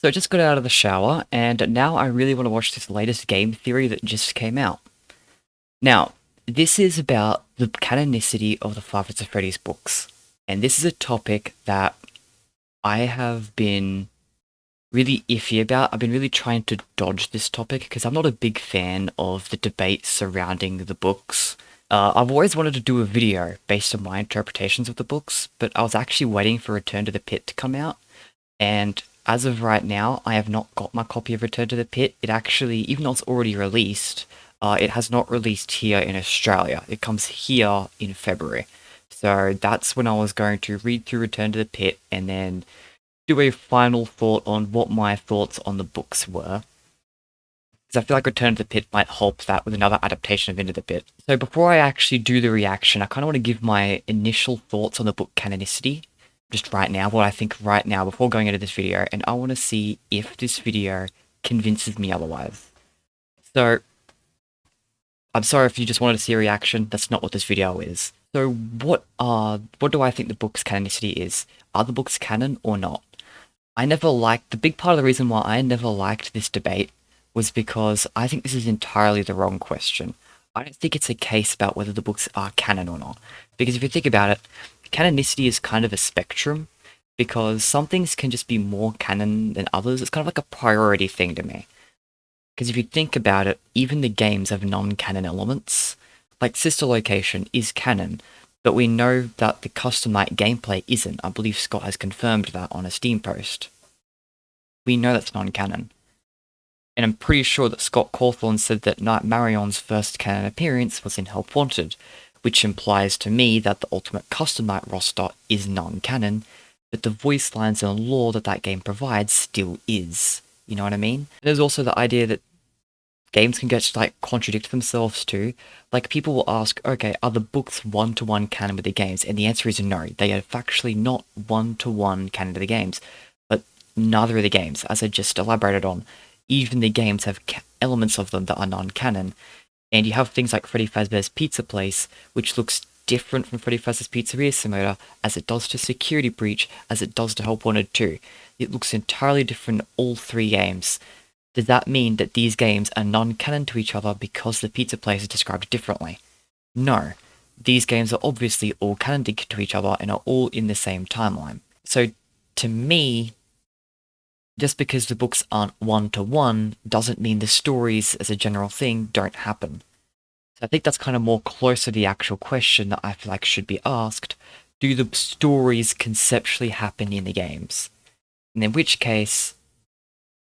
So I just got out of the shower, and now I really want to watch this latest game theory that just came out. Now, this is about the canonicity of the Five Nights at Freddy's books. And this is a topic that I have been really iffy about. I've been really trying to dodge this topic because I'm not a big fan of the debate surrounding the books. I've always wanted to do a video based on my interpretations of the books, but I was actually waiting for Return to the Pit to come out. And as of right now, I have not got my copy of Return to the Pit. It actually, even though it's already released, it has not released here in Australia. It comes here in February. So that's when I was going to read through Return to the Pit and then do a final thought on what my thoughts on the books were. Because I feel like Return to the Pit might help that with another adaptation of Into the Pit. So before I actually do the reaction, I kind of want to give my initial thoughts on the book canonicity just right now, what I think right now before going into this video, and I want to see if this video convinces me otherwise. So, I'm sorry if you just wanted to see a reaction, that's not what this video is. So what do I think the book's canonicity is? Are the books canon or not? The big part of the reason why I never liked this debate was because I think this is entirely the wrong question. I don't think it's a case about whether the books are canon or not. Because if you think about it, canonicity is kind of a spectrum, because some things can just be more canon than others. It's kind of like a priority thing to me. Because if you think about it, even the games have non-canon elements. Like Sister Location is canon, but we know that the custom night gameplay isn't. I believe Scott has confirmed that on a Steam post. We know that's non-canon. And I'm pretty sure that Scott Cawthorne said that Night Marion's first canon appearance was in Help Wanted, which implies to me that the Ultimate Custom Night roster is non-canon, but the voice lines and lore that game provides still is. You know what I mean? There's also the idea that games can get to contradict themselves too. Like, people will ask, okay, are the books one-to-one canon with the games? And the answer is no. They are factually not one-to-one canon to the games. But neither are the games, as I just elaborated on. Even the games have elements of them that are non-canon. And you have things like Freddy Fazbear's Pizza Place, which looks different from Freddy Fazbear's Pizzeria Simulator, as it does to Security Breach, as it does to Help Wanted 2. It looks entirely different in all three games. Does that mean that these games are non-canon to each other because the Pizza Place is described differently? No. These games are obviously all canon to each other and are all in the same timeline. So, to me, just because the books aren't one-to-one doesn't mean the stories, as a general thing, don't happen. So I think that's kind of more close to the actual question that I feel like should be asked. Do the stories conceptually happen in the games? And in which case,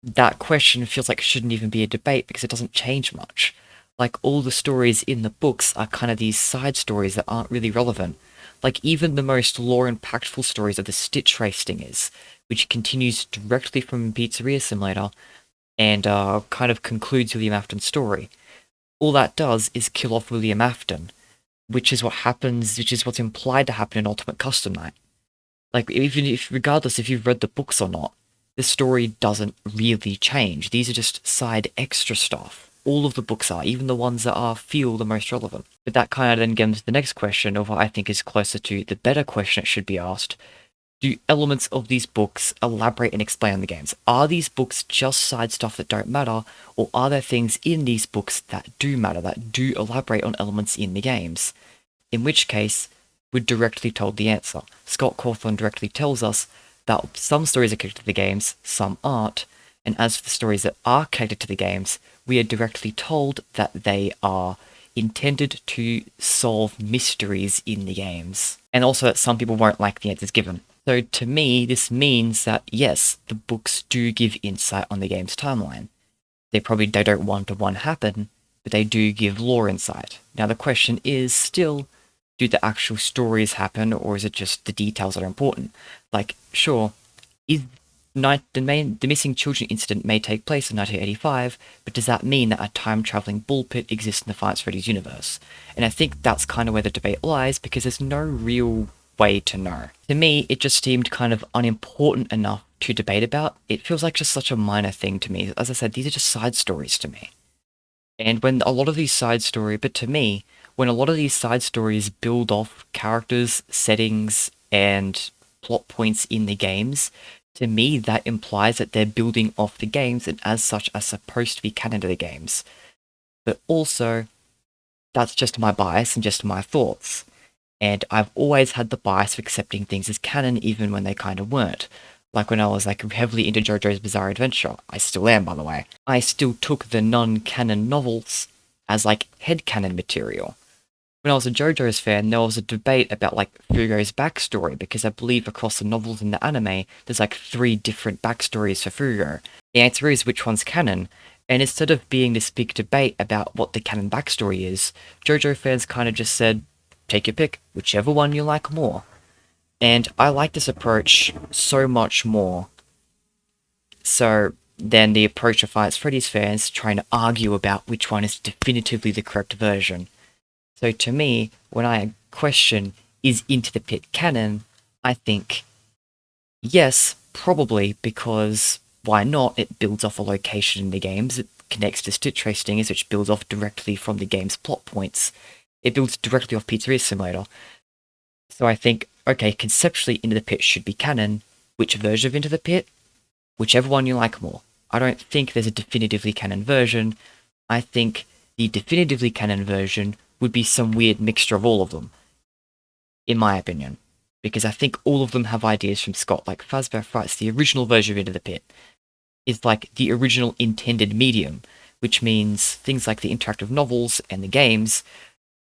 that question feels like it shouldn't even be a debate because it doesn't change much. Like, all the stories in the books are kind of these side stories that aren't really relevant. Like, even the most lore-impactful stories of the Stitch Race Stingers, which continues directly from Pizzeria Simulator and kind of concludes William Afton's story. All that does is kill off William Afton, which is what's implied to happen in Ultimate Custom Night. Like, regardless if you've read the books or not, the story doesn't really change. These are just side extra stuff. All of the books are, even the ones that feel the most relevant. But that kind of then gets to the next question of what I think is closer to the better question it should be asked. Do elements of these books elaborate and explain on the games? Are these books just side stuff that don't matter, or are there things in these books that do matter, that do elaborate on elements in the games? In which case, we're directly told the answer. Scott Cawthorne directly tells us that some stories are connected to the games, some aren't, and as for the stories that are connected to the games, we are directly told that they are intended to solve mysteries in the games. And also that some people won't like the answers given. So to me, this means that yes, the books do give insight on the game's timeline. They don't one-to-one happen, but they do give lore insight. Now the question is still, do the actual stories happen, or is it just the details that are important? Like, sure, the missing children incident may take place in 1985, but does that mean that a time-traveling ball pit exists in the Five Nights at Freddy's universe? And I think that's kind of where the debate lies, because there's no real way to know. To me, it just seemed kind of unimportant enough to debate about. It feels like just such a minor thing to me. As I said, these are just side stories to me. And when a lot of these side stories build off characters, settings, and plot points in the games, To me, that implies that they're building off the games and as such are supposed to be canon to the games. But also, that's just my bias and just my thoughts. And I've always had the bias of accepting things as canon even when they kind of weren't. Like when I was like heavily into JoJo's Bizarre Adventure, I still am by the way. I still took the non-canon novels as like headcanon material. When I was a JoJo's fan, there was a debate about like Fugo's backstory because I believe across the novels and the anime, there's like 3 different backstories for Fugo. The answer is which one's canon, and instead of being this big debate about what the canon backstory is, JoJo fans kind of just said, take your pick, whichever one you like more. And I like this approach so much more so than the approach of Fights Freddy's fans trying to argue about which one is definitively the correct version. So to me, when I question, is Into the Pit canon, I think, yes, probably, because why not? It builds off a location in the games, it connects to Stitch Race Stingers, which builds off directly from the game's plot points. It builds directly off Pizzeria Simulator. So I think, okay, conceptually Into the Pit should be canon. Which version of Into the Pit? Whichever one you like more. I don't think there's a definitively canon version. I think the definitively canon version would be some weird mixture of all of them, in my opinion. Because I think all of them have ideas from Scott, like Fazbear Frights, the original version of Into the Pit, is like the original intended medium, which means things like the interactive novels and the games,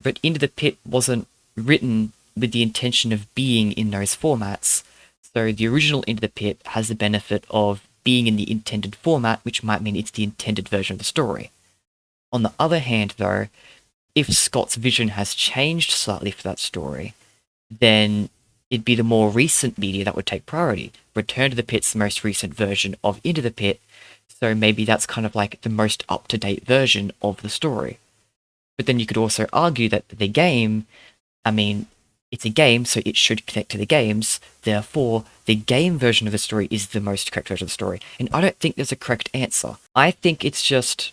but Into the Pit wasn't written with the intention of being in those formats, so the original Into the Pit has the benefit of being in the intended format, which might mean it's the intended version of the story. On the other hand, though, if Scott's vision has changed slightly for that story, then it'd be the more recent media that would take priority. Return to the Pit's the most recent version of Into the Pit, so maybe that's kind of like the most up-to-date version of the story. But then you could also argue that the game, I mean, it's a game, so it should connect to the games, therefore, the game version of the story is the most correct version of the story. And I don't think there's a correct answer. I think it's just,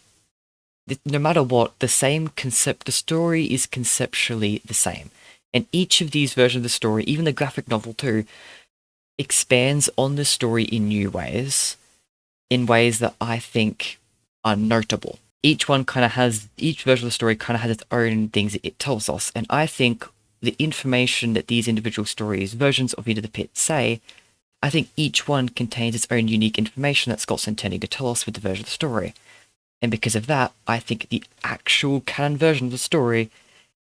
no matter what, the same concept, the story is conceptually the same. And each of these versions of the story, even the graphic novel too, expands on the story in new ways, in ways that I think are notable. Each version of the story kind of has its own things that it tells us, and I think the information that these individual stories, versions of Into the Pit say, I think each one contains its own unique information that Scott's intending to tell us with the version of the story. And because of that, I think the actual canon version of the story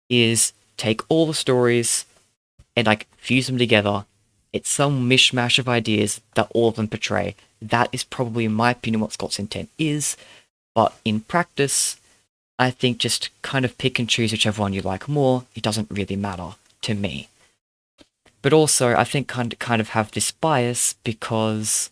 is take all the stories and like fuse them together. It's some mishmash of ideas that all of them portray. That is probably, in my opinion, what Scott's intent is. But in practice, I think just kind of pick and choose whichever one you like more. It doesn't really matter to me. But also, I think kind of have this bias because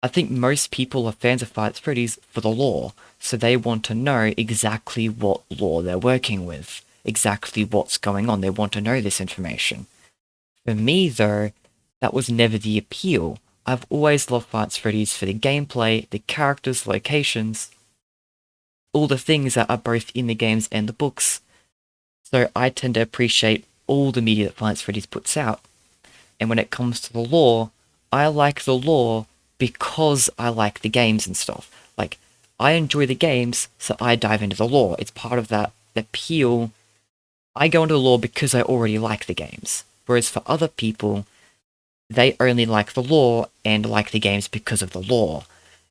I think most people are fans of Fights Freddy's for the lore, so they want to know exactly what lore they're working with, exactly what's going on. They want to know this information. For me, though, that was never the appeal. I've always loved Fights Freddy's for the gameplay, the characters, locations, all the things that are both in the games and the books. So I tend to appreciate all the media that Fights Freddy's puts out. And when it comes to the lore, I like the lore because I like the games and stuff. Like, I enjoy the games, so I dive into the lore. It's part of that appeal. I go into the lore because I already like the games. Whereas for other people, they only like the lore and like the games because of the lore.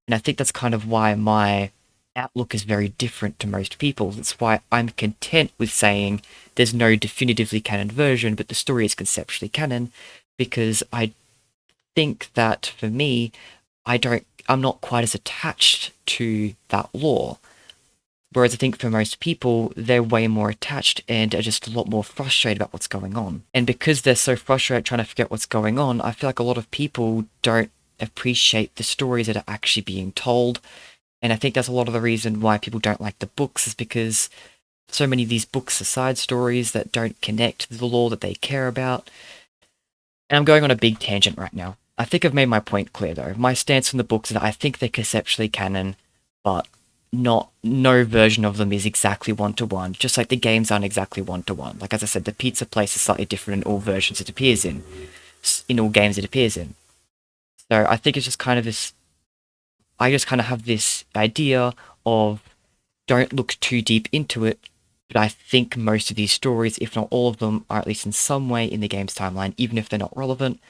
And I think that's kind of why my outlook is very different to most people. That's why I'm content with saying there's no definitively canon version, but the story is conceptually canon, because I think that for me, I'm not quite as attached to that lore. Whereas I think for most people, they're way more attached and are just a lot more frustrated about what's going on. And because they're so frustrated trying to figure out what's going on, I feel like a lot of people don't appreciate the stories that are actually being told. And I think that's a lot of the reason why people don't like the books, is because so many of these books are side stories that don't connect to the lore that they care about. And I'm going on a big tangent right now. I think I've made my point clear, though. My stance on the books is that I think they're conceptually canon, but no version of them is exactly one-to-one, just like the games aren't exactly one-to-one. Like, as I said, the pizza place is slightly different in all versions it appears in all games it appears in. So I think it's just kind of this. I just kind of have this idea of don't look too deep into it, but I think most of these stories, if not all of them, are at least in some way in the game's timeline, even if they're not relevant.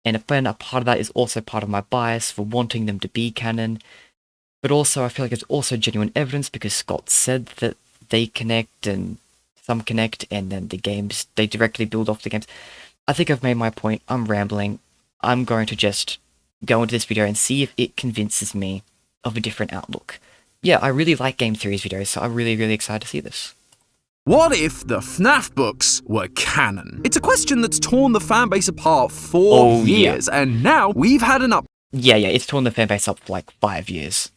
And again, a part of that is also part of my bias for wanting them to be canon, but also I feel like it's also genuine evidence because Scott said that they connect and some connect, and then the games, they directly build off the games. I think I've made my point. I'm rambling. I'm going to just go into this video and see if it convinces me of a different outlook. Yeah, I really like Game Theory's videos, so I'm really, really excited to see this. What if the FNaF books were canon? It's a question that's torn the fanbase apart for years, and now we've had an Yeah, it's torn the fanbase up for like 5 years.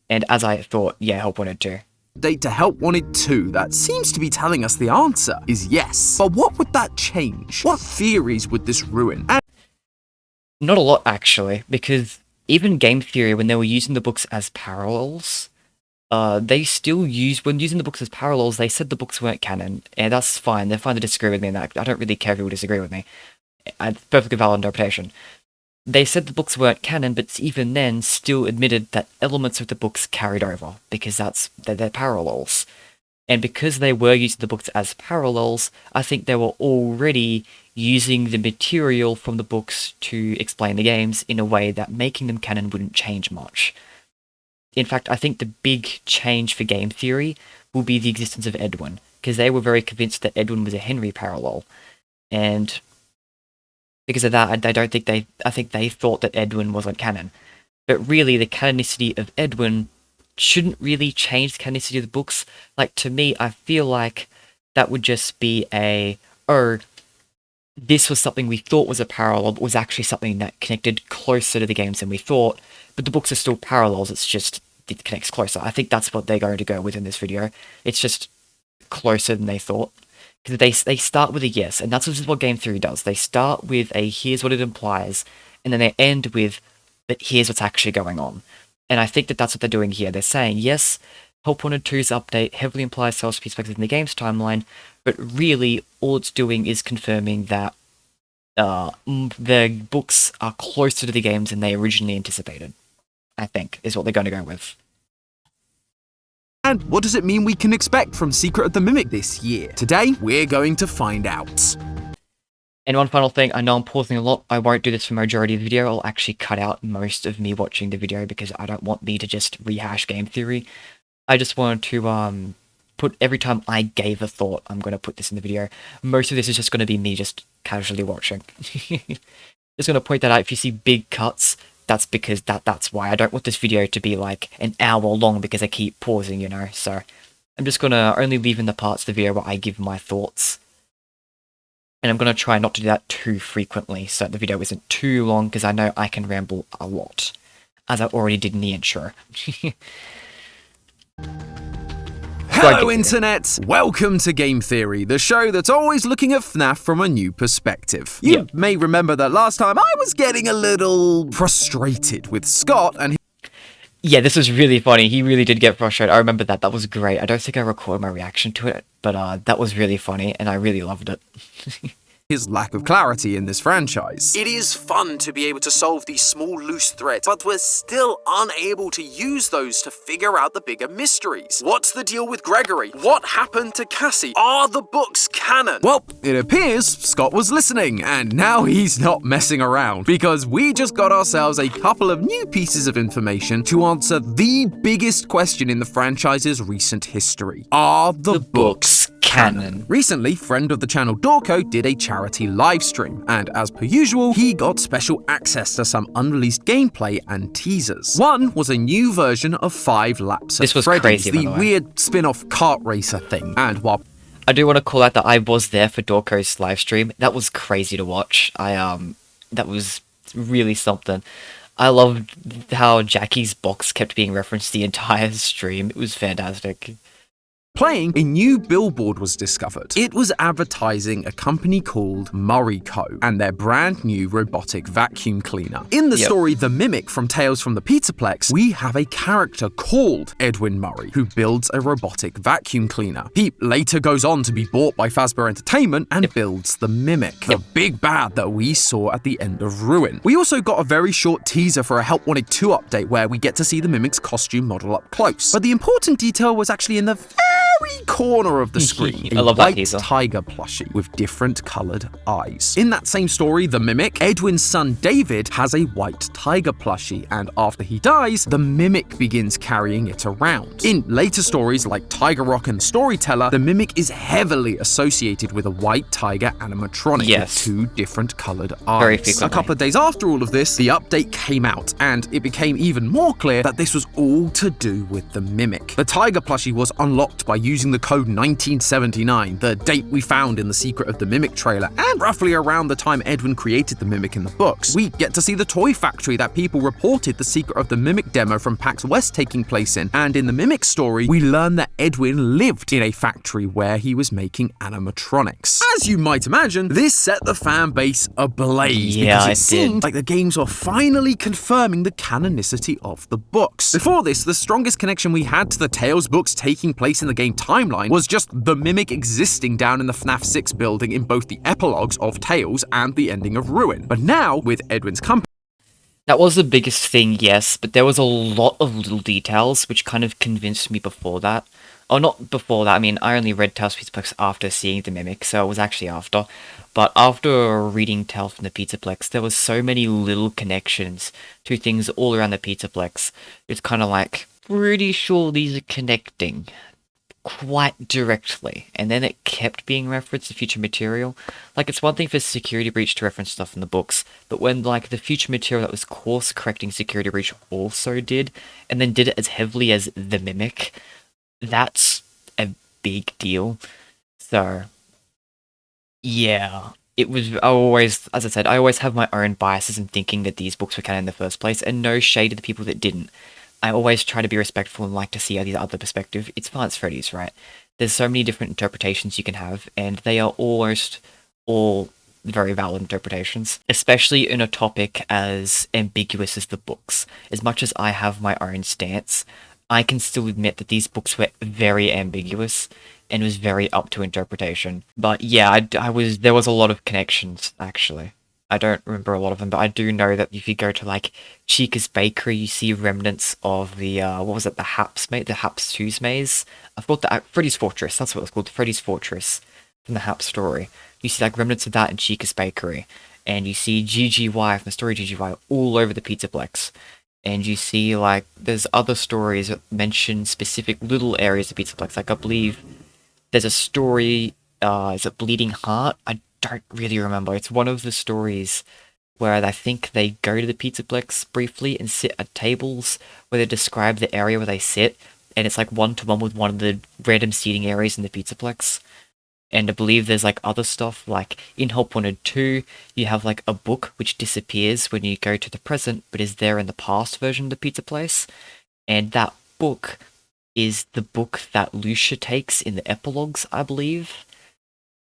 And as I thought, yeah, Help Wanted to. update to Help Wanted 2 that seems to be telling us the answer is yes. But what would that change? What theories would this ruin? And not a lot, actually, because even Game Theory, when they were using the books as parallels, they still when using the books as parallels, they said the books weren't canon, and that's fine. They're fine to disagree with me in that. I don't really care if people disagree with me. It's perfectly valid interpretation. They said the books weren't canon, but even then, still admitted that elements of the books carried over, because they're parallels. And because they were using the books as parallels, I think they were already using the material from the books to explain the games in a way that making them canon wouldn't change much. In fact, I think the big change for Game Theory will be the existence of Edwin, because they were very convinced that Edwin was a Henry parallel. And because of that, I think they thought that Edwin wasn't canon. But really, the canonicity of Edwin shouldn't really change the canonicity of the books. Like, to me, I feel like that would just be this was something we thought was a parallel, but was actually something that connected closer to the games than we thought. But the books are still parallels, it's just, it connects closer. I think that's what they're going to go with in this video. It's just closer than they thought. Because they start with a yes, and that's what Game Theory does. They start with a here's what it implies, and then they end with, but here's what's actually going on. And I think that that's what they're doing here. They're saying, yes, Help Wanted 2's update heavily implies Sal's perspective in the game's timeline, but really, all it's doing is confirming that the books are closer to the games than they originally anticipated, I think, is what they're going to go with. And what does it mean we can expect from Secret of the Mimic this year? Today, we're going to find out. And one final thing, I know I'm pausing a lot, I won't do this for the majority of the video, I'll actually cut out most of me watching the video because I don't want me to just rehash Game Theory. I just wanted to put every time I gave a thought, I'm going to put this in the video. Most of this is just going to be me just casually watching. Just going to point that out, if you see big cuts, that's because that's why. I don't want this video to be like an hour long because I keep pausing, you know, so I'm just going to only leave in the parts of the video where I give my thoughts. And I'm going to try not to do that too frequently so the video isn't too long because I know I can ramble a lot, as I already did in the intro. Hello Internet! Welcome to Game Theory, the show that's always looking at FNaF from a new perspective. You may remember that last time I was getting a little frustrated with Scott and yeah, this was really funny. He really did get frustrated. I remember that. That was great. I don't think I recorded my reaction to it, but that was really funny and I really loved it. his lack of clarity in this franchise. It is fun to be able to solve these small loose threads, but we're still unable to use those to figure out the bigger mysteries. What's the deal with Gregory? What happened to Cassie? Are the books canon? Well, it appears Scott was listening, and now he's not messing around, because we just got ourselves a couple of new pieces of information to answer the biggest question in the franchise's recent history. Are the books canon? Recently, friend of the channel Dorco did a charity livestream, and as per usual, he got special access to some unreleased gameplay and teasers. One was a new version of 5 Laps of Freddy, crazy, the weird spin-off kart racer thing, and while I do want to call out that I was there for Dorco's livestream. That was crazy to watch. That was really something. I loved how Jackie's box kept being referenced the entire stream. It was fantastic. playing, a new billboard was discovered. It was advertising a company called Murray Co. and their brand new robotic vacuum cleaner. In the story The Mimic from Tales from the Pizzaplex, we have a character called Edwin Murray who builds a robotic vacuum cleaner. He later goes on to be bought by Fazbear Entertainment and builds the Mimic, the big bad that we saw at the end of Ruin. We also got a very short teaser for a Help Wanted 2 update where we get to see the Mimic's costume model up close. But the important detail was actually in the very corner of the screen, a white tiger plushie with different coloured eyes. In that same story, The Mimic, Edwin's son David has a white tiger plushie, and after he dies, the Mimic begins carrying it around. In later stories like Tiger Rock and Storyteller, the Mimic is heavily associated with a white tiger animatronic with two different coloured eyes. A couple of days after all of this, the update came out, and it became even more clear that this was all to do with the Mimic. The tiger plushie was unlocked by using the code 1979, the date we found in the Secret of the Mimic trailer, and roughly around the time Edwin created the Mimic in the books. We get to see the toy factory that people reported the Secret of the Mimic demo from PAX West taking place in, and in the Mimic story, we learn that Edwin lived in a factory where he was making animatronics. As you might imagine, this set the fan base ablaze because it seemed like the games were finally confirming the canonicity of the books. Before this, the strongest connection we had to the Tales books taking place in the game timeline was just the Mimic existing down in the FNaF 6 building in both the epilogues of Tales and the ending of Ruin. But now, with Edwin's company, that was the biggest thing, yes, but there was a lot of little details which kind of convinced me before that. Oh, not before that, I mean, I only read Tales from the Pizzaplex after seeing the Mimic, so it was actually after. But after reading Tales from the Pizzaplex, there was so many little connections to things all around the Pizzaplex. It's kind of like, pretty sure these are connecting quite directly, and then it kept being referenced to future material. Like, it's one thing for Security Breach to reference stuff in the books, but when, like, the future material that was course-correcting Security Breach also did, and then did it as heavily as the Mimic, that's a big deal. So, yeah, it was, as I said, I always have my own biases in thinking that these books were canon in the first place, and no shade to the people that didn't. I always try to be respectful and like to see the other perspective. It's Five Nights at Freddy's, right? There's so many different interpretations you can have, and they are almost all very valid interpretations, especially in a topic as ambiguous as the books. As much as I have my own stance, I can still admit that these books were very ambiguous and was very up to interpretation. But yeah, there was a lot of connections, actually. I don't remember a lot of them, but I do know that if you go to, like, Chica's Bakery, you see remnants of the, what was it, the Haps 2's maze? I forgot Freddy's Fortress, that's what it was called, Freddy's Fortress, from the Haps story. You see, like, remnants of that in Chica's Bakery, and you see GGY from the story GGY all over the Pizzaplex. And you see, like, there's other stories that mention specific little areas of Pizzaplex. Like, I believe there's a story, is it Bleeding Heart? I don't really remember. It's one of the stories where I think they go to the Pizzaplex briefly and sit at tables where they describe the area where they sit, and it's like one-to-one with one of the random seating areas in the Pizzaplex. And I believe there's, like, other stuff, like in Help Wanted 2, you have, like, a book which disappears when you go to the present, but is there in the past version of the Pizza Place. And that book is the book that Lucia takes in the epilogues, I believe.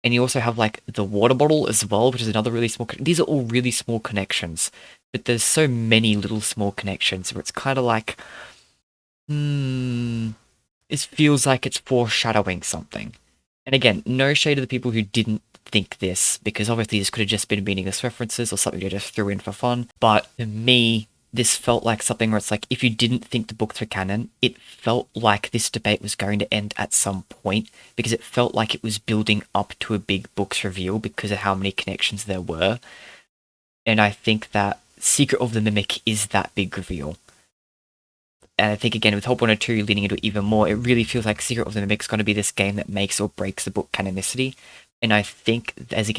And you also have, like, the water bottle as well, which is another really small... These are all really small connections, but there's so many little small connections where it's kind of like, it feels like it's foreshadowing something. And again, no shade to the people who didn't think this, because obviously this could have just been meaningless references or something they just threw in for fun. But for me, this felt like something where it's like, if you didn't think the books were canon, it felt like this debate was going to end at some point, because it felt like it was building up to a big books reveal because of how many connections there were. And I think that Secret of the Mimic is that big reveal. And I think, again, with Help Wanted 2 leading into it even more, it really feels like Secret of the Mimic is going to be this game that makes or breaks the book canonicity. And I think, as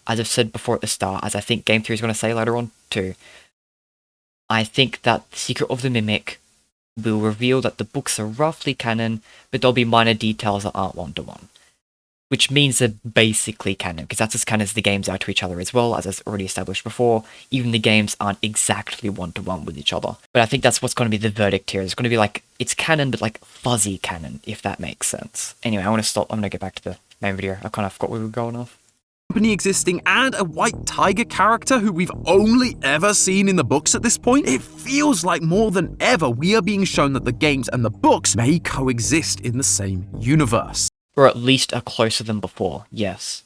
I've said before at the start, as I think GameTheory is going to say later on too, I think that Secret of the Mimic will reveal that the books are roughly canon, but there'll be minor details that aren't one-to-one. which means they're basically canon, because that's as canon as the games are to each other as well, as I've already established before. Even the games aren't exactly one-to-one with each other. But I think that's what's going to be the verdict here. It's going to be like, it's canon, but like fuzzy canon, if that makes sense. Anyway, I want to stop. I'm going to get back to the main video. I kind of forgot where we were going off. Company existing and a white tiger character who we've only ever seen in the books at this point, it feels like more than ever we are being shown that the games and the books may coexist in the same universe. Or at least are closer than before, yes.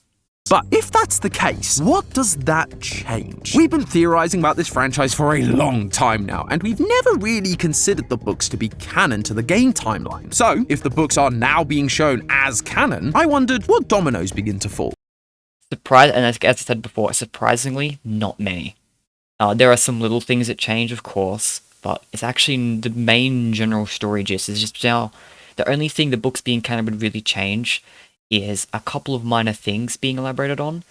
But if that's the case, what does that change? We've been theorizing about this franchise for a long time now, and we've never really considered the books to be canon to the game timeline. So, if the books are now being shown as canon, I wondered what dominoes begin to fall. And as I said before, surprisingly, not many. There are some little things that change, of course, but it's actually the main general story gist is just now the only thing the books being canon would really change is a couple of minor things being elaborated on,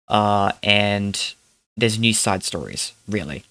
and there's new side stories, really.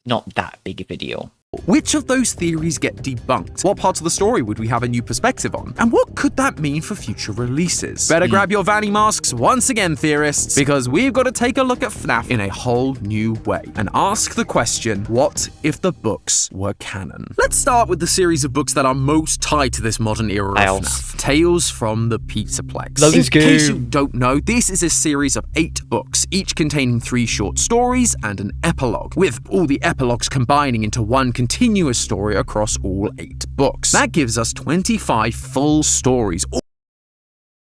Not that big of a deal. Which of those theories get debunked? What parts of the story would we have a new perspective on? And what could that mean for future releases? Better grab your Vanny masks once again, theorists, because we've got to take a look at FNaF in a whole new way and ask the question, what if the books were canon? Let's start with the series of books that are most tied to this modern era of FNaF. Tales from the Pizzaplex. In case you don't know, this is a series of 8 books, each containing 3 short stories and an epilogue, with all the epilogues combining into one continuous story across all 8 books. That gives us 25 full stories.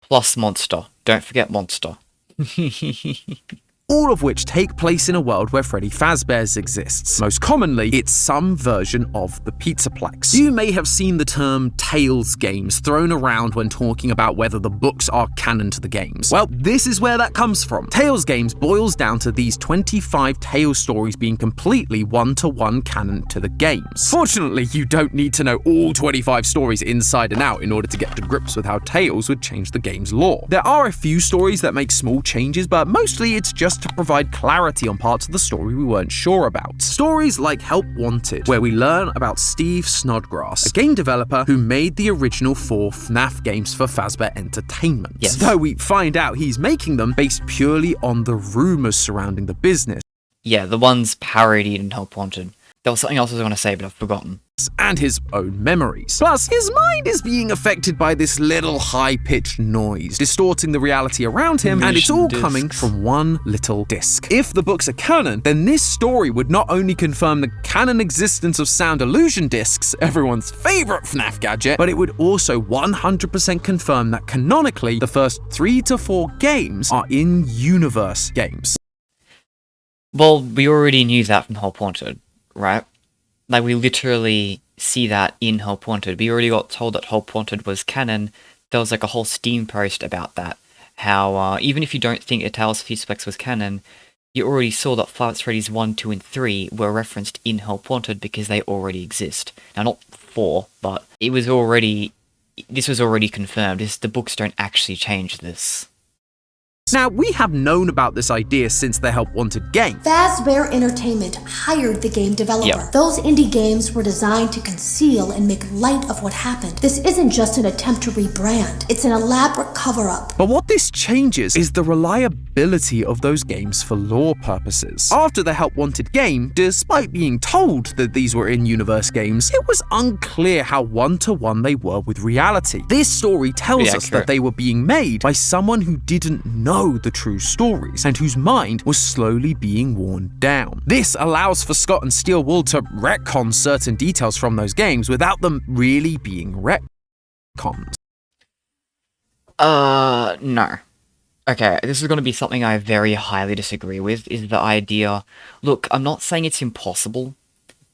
Plus Monster. Don't forget Monster. All of which take place in a world where Freddy Fazbear's exists. Most commonly, it's some version of the Pizzaplex. You may have seen the term Tales games thrown around when talking about whether the books are canon to the games. Well, this is where that comes from. Tales games boils down to these 25 Tales stories being completely one-to-one canon to the games. Fortunately, you don't need to know all 25 stories inside and out in order to get to grips with how Tales would change the game's lore. There are a few stories that make small changes, but mostly it's just to provide clarity on parts of the story we weren't sure about. Stories like Help Wanted, where we learn about Steve Snodgrass, a game developer who made the original 4 FNaF games for Fazbear Entertainment. Yes. Though we find out he's making them based purely on the rumors surrounding the business. Yeah, the ones parodied in Help Wanted. There was something else I was going to say, but I've forgotten. And his own memories. Plus, his mind is being affected by this little high-pitched noise, distorting the reality around him, and it's all coming from one little disc. If the books are canon, then this story would not only confirm the canon existence of sound illusion discs, everyone's favorite FNaF gadget, but it would also 100% confirm that canonically, the first 3 to 4 games are in-universe games. Well, we already knew that from Help Wanted, right? Like, we literally see that in Help Wanted. We already got told that Help Wanted was canon. There was like a whole Steam post about that. How, even if you don't think A Tales of Pizzaplex was canon, you already saw that Five Nights at Freddy's 1, 2, and 3 were referenced in Help Wanted because they already exist. Now, not 4, but this was already confirmed. The books don't actually change this. Now, we have known about this idea since the Help Wanted game. Fazbear Entertainment hired the game developer. Yep. Those indie games were designed to conceal and make light of what happened. This isn't just an attempt to rebrand. It's an elaborate cover-up. But what this changes is the reliability of those games for lore purposes. After the Help Wanted game, despite being told that these were in-universe games, it was unclear how one-to-one they were with reality. This story tells us that they were being made by someone who didn't know the true stories, and whose mind was slowly being worn down. This allows for Scott and Steel Wool to retcon certain details from those games without them really being retconned. No. Okay, this is going to be something I very highly disagree with, is the idea... Look, I'm not saying it's impossible,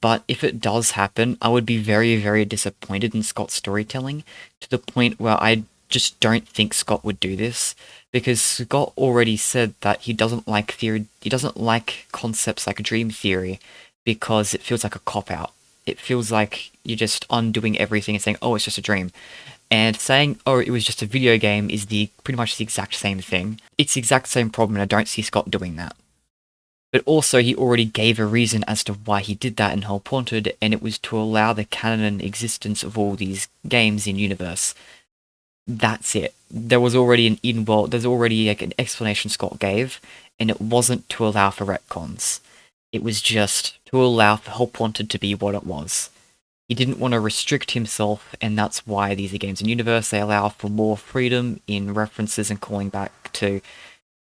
but if it does happen, I would be very, very disappointed in Scott's storytelling, to the point where I just don't think Scott would do this, because Scott already said that he doesn't like concepts like dream theory, because it feels like a cop-out. It feels like you're just undoing everything and saying, oh, it's just a dream. And saying, oh, it was just a video game is pretty much the exact same thing. It's the exact same problem, and I don't see Scott doing that. But also, he already gave a reason as to why he did that in Help Wanted, and it was to allow the canon existence of all these games in universe. That's it. There was already there's already like an explanation Scott gave, and it wasn't to allow for retcons. It was just to allow for Help Wanted to be what it was. He didn't want to restrict himself, and that's why these are games in universe. They allow for more freedom in references and calling back to.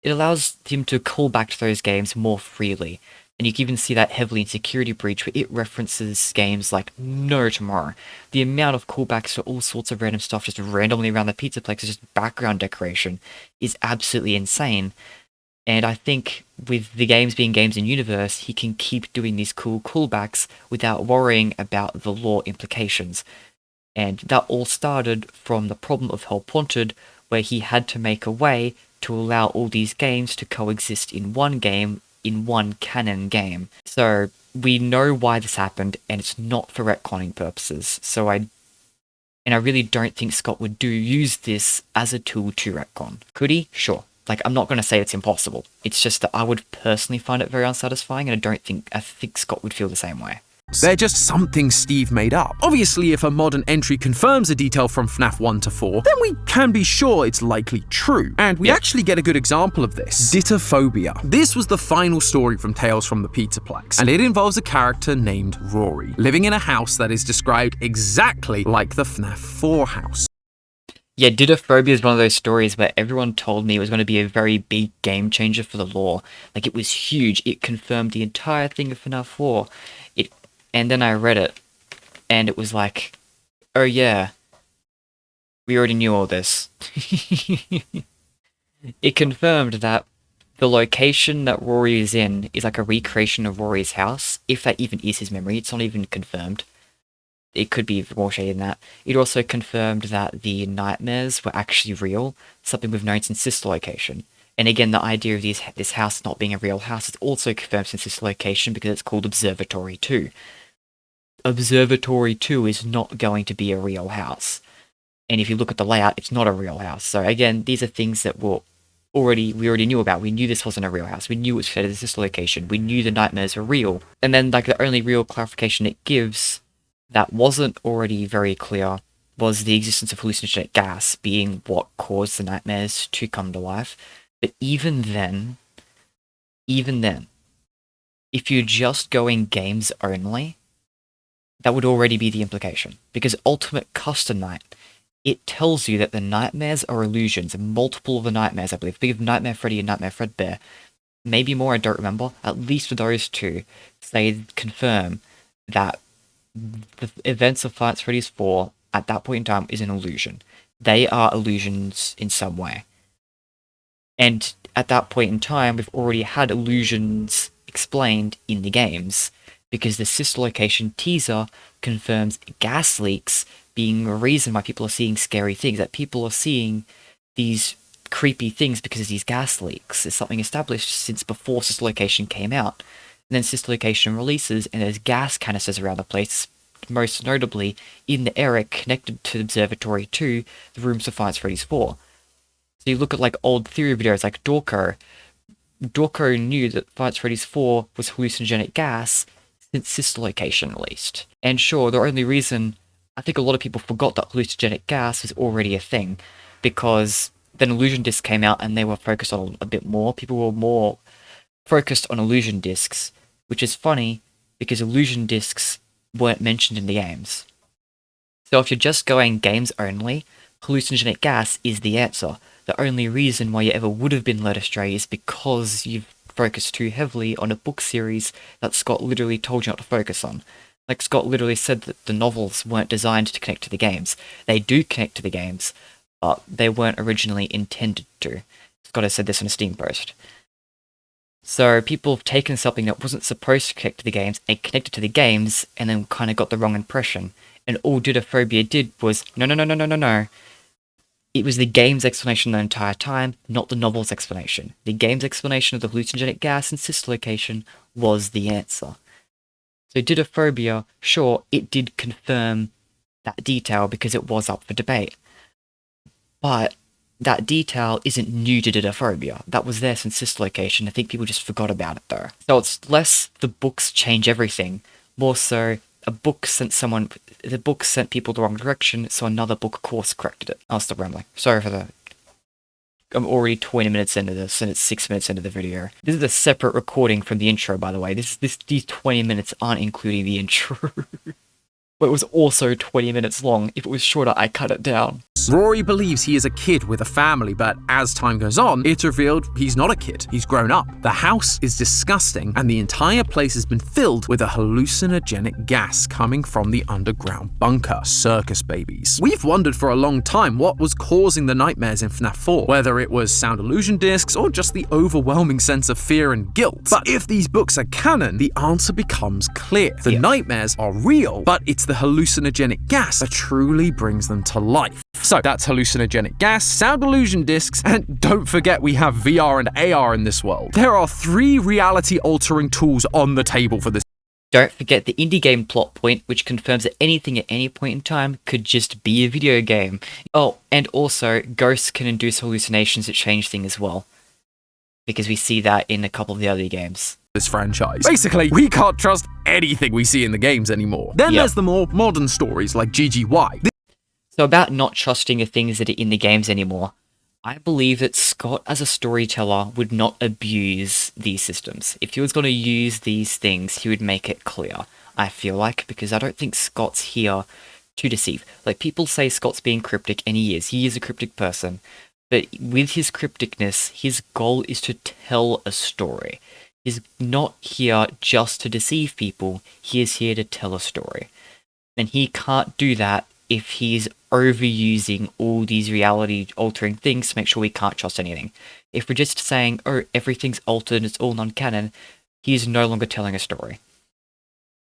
It allows him to call back to those games more freely. And you can even see that heavily in Security Breach, where it references games like no tomorrow. The amount of callbacks to all sorts of random stuff just randomly around the pizza place, just background decoration, is absolutely insane. And I think with the games being games in universe, he can keep doing these cool callbacks without worrying about the lore implications. And that all started from the problem of Help Wanted, where he had to make a way to allow all these games to coexist in one game, in one canon game. So we know why this happened, and it's not for retconning purposes. I really don't think Scott would use this as a tool to retcon. Could he? Sure. Like, I'm not going to say it's impossible. It's just that I would personally find it very unsatisfying, and I think Scott would feel the same way. They're just something Steve made up. Obviously, if a modern entry confirms a detail from FNaF 1 to 4, then we can be sure it's likely true. And we actually get a good example of this. Ditophobia. This was the final story from Tales from the Pizzaplex, and it involves a character named Rory, living in a house that is described exactly like the FNaF 4 house. Yeah, Ditophobia is one of those stories where everyone told me it was going to be a very big game changer for the lore. Like, it was huge. It confirmed the entire thing of FNaF 4. And then I read it, and it was like, oh yeah, we already knew all this. It confirmed that the location that Rory is in is like a recreation of Rory's house, if that even is his memory. It's not even confirmed. It could be more shady than that. It also confirmed that the nightmares were actually real, something we've known since Sister Location. And again, the idea of this house not being a real house is also confirmed since Sister Location because it's called Observatory 2. Observatory 2 is not going to be a real house. And if you look at the layout, it's not a real house. So again, these are things that we already knew about. We knew this wasn't a real house. We knew it was set at this location. We knew the nightmares were real. And then like the only real clarification it gives that wasn't already very clear was the existence of hallucinogenic gas being what caused the nightmares to come to life. But even then, if you're just going games only, that would already be the implication. Because Ultimate Custom Night, it tells you that the nightmares are illusions, and multiple of the nightmares, I believe. Think of Nightmare Freddy and Nightmare Fredbear. Maybe more, I don't remember. At least for those two, confirm that the events of Five Nights at Freddy's 4, at that point in time, is an illusion. They are illusions in some way. And at that point in time, we've already had illusions explained in the games, because the Sister Location teaser confirms gas leaks being a reason why people are seeing scary things, that people are seeing these creepy things because of these gas leaks. It's something established since before Sister Location came out. And then Sister Location releases, and there's gas canisters around the place, most notably in the area connected to Observatory 2, the rooms of Five Nights at Freddy's 4. So you look at like old theory videos like Dorko. Dorko knew that Five Nights at Freddy's 4 was hallucinogenic gas since Sister Location released. And sure, the only reason I think a lot of people forgot that hallucinogenic gas was already a thing, because then Illusion Disc came out and they were focused on a bit more. People were more focused on Illusion Discs, which is funny because Illusion Discs weren't mentioned in the games. So if you're just going games only, hallucinogenic gas is the answer. The only reason why you ever would have been led astray is because you've focused too heavily on a book series that Scott literally told you not to focus on. Like, Scott literally said that the novels weren't designed to connect to the games. They do connect to the games, but they weren't originally intended to. Scott has said this on a Steam post. So people have taken something that wasn't supposed to connect to the games and connected to the games, and then kind of got the wrong impression. And all Ditophobia did was, no. It was the game's explanation the entire time, not the novel's explanation. The game's explanation of the hallucinogenic gas and Sister Location was the answer. So Ditophobia, sure, it did confirm that detail because it was up for debate. But that detail isn't new to Ditophobia. That was there since Sister Location. I think people just forgot about it though. So it's less the books change everything, more so a book sent someone, the book sent people the wrong direction, so another book course corrected it. I'll stop rambling. Sorry for that. I'm already 20 minutes into this, and it's 6 minutes into the video. This is a separate recording from the intro, by the way. These 20 minutes aren't including the intro. But it was also 20 minutes long. If it was shorter, I cut it down. Rory believes he is a kid with a family, but as time goes on, it's revealed he's not a kid. He's grown up. The house is disgusting, and the entire place has been filled with a hallucinogenic gas coming from the underground bunker. Circus babies. We've wondered for a long time what was causing the nightmares in FNaF 4, whether it was sound illusion discs or just the overwhelming sense of fear and guilt. But if these books are canon, the answer becomes clear. The nightmares are real, but it's the hallucinogenic gas that truly brings them to life. So that's hallucinogenic gas, sound illusion discs, and don't forget we have VR and AR in this world. There are 3 reality-altering tools on the table for this. Don't forget the indie game plot point, which confirms that anything at any point in time could just be a video game. Oh, and also, ghosts can induce hallucinations that change things as well. Because we see that in a couple of the other games. This franchise. Basically, we can't trust anything we see in the games anymore. Then there's the more modern stories like GGY. So about not trusting the things that are in the games anymore, I believe that Scott as a storyteller would not abuse these systems. If he was going to use these things, he would make it clear, I feel like, because I don't think Scott's here to deceive. Like, people say Scott's being cryptic, and he is a cryptic person, but with his crypticness, his goal is to tell a story. He's not here just to deceive people, he is here to tell a story. And he can't do that if he's overusing all these reality-altering things to make sure we can't trust anything. If we're just saying, oh, everything's altered, it's all non-canon, he is no longer telling a story.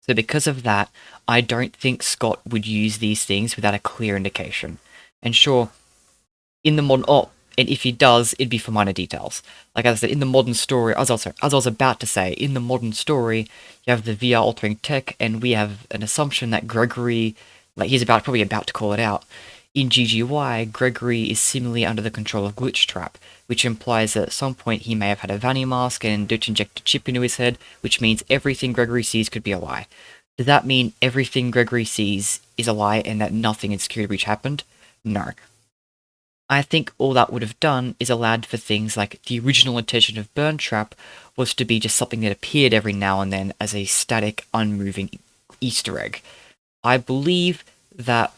So because of that, I don't think Scott would use these things without a clear indication. And sure, in the modern... Oh, and if he does, it'd be for minor details. Like as I said, in the modern story, as I was about to say, in the modern story, you have the VR altering tech, and we have an assumption that Gregory, like he's probably about to call it out. In GGY, Gregory is similarly under the control of Glitchtrap, which implies that at some point he may have had a Vanny mask and Dutch inject a chip into his head, which means everything Gregory sees could be a lie. Does that mean everything Gregory sees is a lie and that nothing in Security Breach happened? No. I think all that would have done is allowed for things like the original intention of Burn Trap was to be just something that appeared every now and then as a static, unmoving Easter egg. I believe that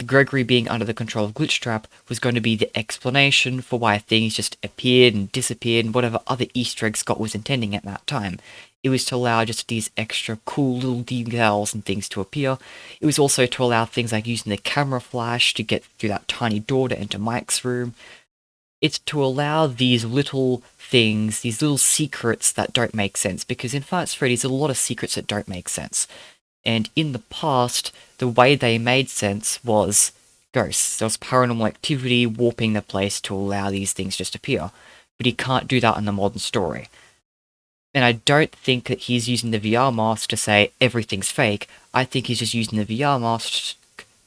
Gregory being under the control of Glitchtrap was going to be the explanation for why things just appeared and disappeared and whatever other Easter eggs Scott was intending at that time. It was to allow just these extra cool little details and things to appear. It was also to allow things like using the camera flash to get through that tiny door to enter Mike's room. It's to allow these little things, these little secrets that don't make sense, because in FNaF Freddy's there's a lot of secrets that don't make sense. And in the past, the way they made sense was ghosts. There was paranormal activity warping the place to allow these things just appear. But he can't do that in the modern story. And I don't think that he's using the VR mask to say everything's fake. I think he's just using the VR mask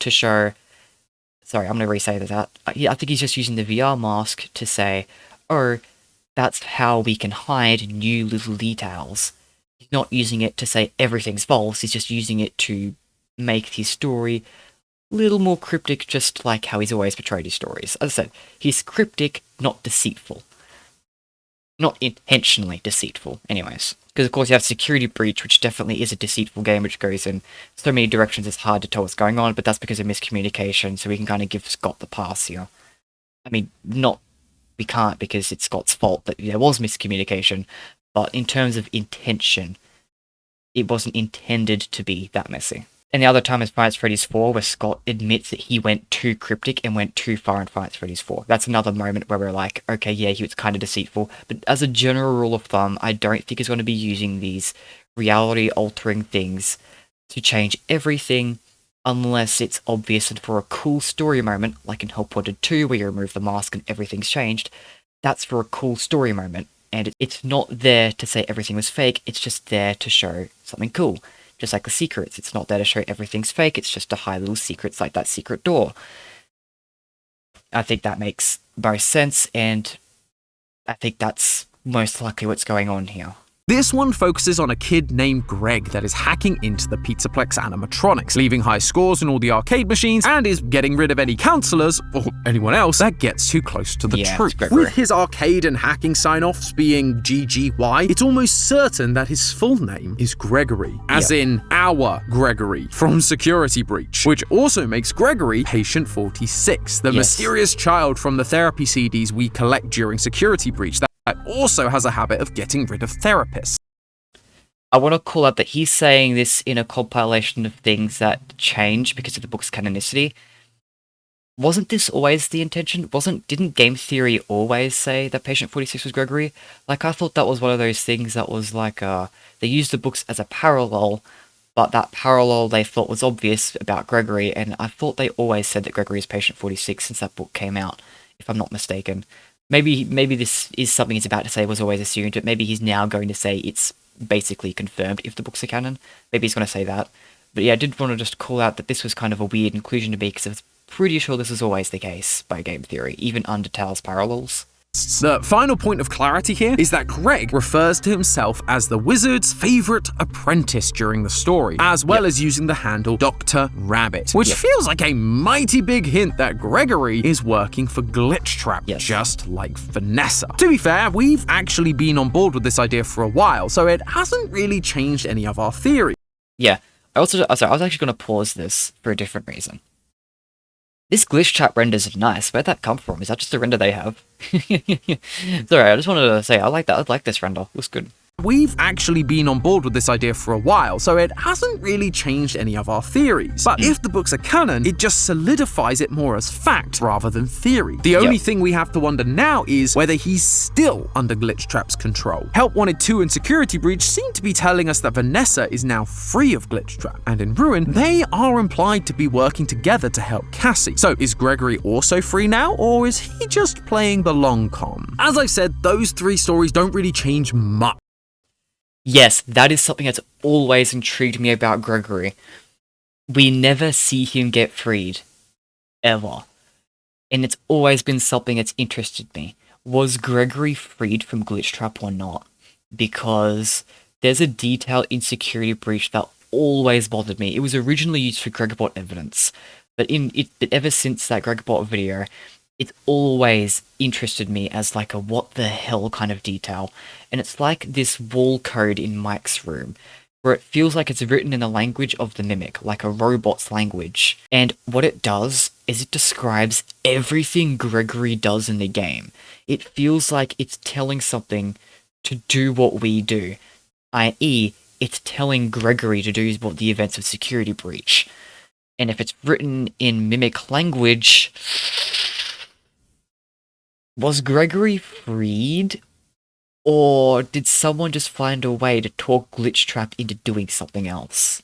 to show... Sorry, I'm going to re-say that. I think he's just using the VR mask to say, oh, that's how we can hide new little details. He's not using it to say everything's false, he's just using it to make his story a little more cryptic, just like how he's always portrayed his stories. As I said, he's cryptic, not deceitful. Not intentionally deceitful, anyways. Because of course you have Security Breach, which definitely is a deceitful game, which goes in so many directions it's hard to tell what's going on, but that's because of miscommunication, so we can kind of give Scott the pass here. I mean, we can't because it's Scott's fault that there was miscommunication, but in terms of intention, it wasn't intended to be that messy. And the other time is FNaF Freddy's 4, where Scott admits that he went too cryptic and went too far in FNaF Freddy's 4. That's another moment where we're like, okay, yeah, he was kind of deceitful, but as a general rule of thumb, I don't think he's going to be using these reality-altering things to change everything, unless it's obvious and for a cool story moment, like in Help Wanted 2, where you remove the mask and everything's changed. That's for a cool story moment, and it's not there to say everything was fake, it's just there to show something cool. Just like the secrets, it's not there to show everything's fake, it's just to hide little secrets like that secret door. I think that makes most sense, and I think that's most likely what's going on here. This one focuses on a kid named Greg that is hacking into the Pizzaplex animatronics, leaving high scores in all the arcade machines, and is getting rid of any counselors or anyone else that gets too close to the truth. With his arcade and hacking sign-offs being GGY, it's almost certain that his full name is Gregory, as in our Gregory from Security Breach, which also makes Gregory Patient 46, the mysterious child from the therapy CDs we collect during Security Breach that also has a habit of getting rid of therapists. I want to call out that he's saying this in a compilation of things that change because of the book's canonicity. Wasn't this always the intention? Didn't Game Theory always say that Patient 46 was Gregory? Like, I thought that was one of those things that was like, they used the books as a parallel, but that parallel they thought was obvious about Gregory, and I thought they always said that Gregory is Patient 46 since that book came out, if I'm not mistaken. Maybe this is something he's about to say was always assumed, but maybe he's now going to say it's basically confirmed if the books are canon. Maybe he's going to say that. But yeah, I did want to just call out that this was kind of a weird inclusion to me, because I was pretty sure this was always the case by Game Theory, even under Tales parallels. The final point of clarity here is that Greg refers to himself as the wizard's favorite apprentice during the story, as well as using the handle Dr. Rabbit, which feels like a mighty big hint that Gregory is working for Glitchtrap, just like Vanessa. To be fair, we've actually been on board with this idea for a while, so it hasn't really changed any of our theories. Yeah, I was actually going to pause this for a different reason. This Glitchtrap renders are nice. Where'd that come from? Is that just a render they have? Sorry, I just wanted to say I like that. I like this render. It looks good. We've actually been on board with this idea for a while, so it hasn't really changed any of our theories. But if the books are canon, it just solidifies it more as fact rather than theory. The only thing we have to wonder now is whether he's still under Glitchtrap's control. Help Wanted 2 and Security Breach seem to be telling us that Vanessa is now free of Glitchtrap, and in Ruin, they are implied to be working together to help Cassie. So is Gregory also free now, or is he just playing the long con? As I've said, those three stories don't really change much. Yes, that is something that's always intrigued me about Gregory. We never see him get freed. Ever. And it's always been something that's interested me. Was Gregory freed from Glitchtrap or not? Because there's a detail in Security Breach that always bothered me. It was originally used for Gregbot evidence, but ever since that Gregbot video, it's always interested me as like a what the hell kind of detail. And it's like this wall code in Mike's room, where it feels like it's written in the language of the Mimic, like a robot's language. And what it does is it describes everything Gregory does in the game. It feels like it's telling something to do what we do, i.e. it's telling Gregory to do what the events of Security Breach. And if it's written in Mimic language, was Gregory freed? Or did someone just find a way to talk Glitchtrap into doing something else?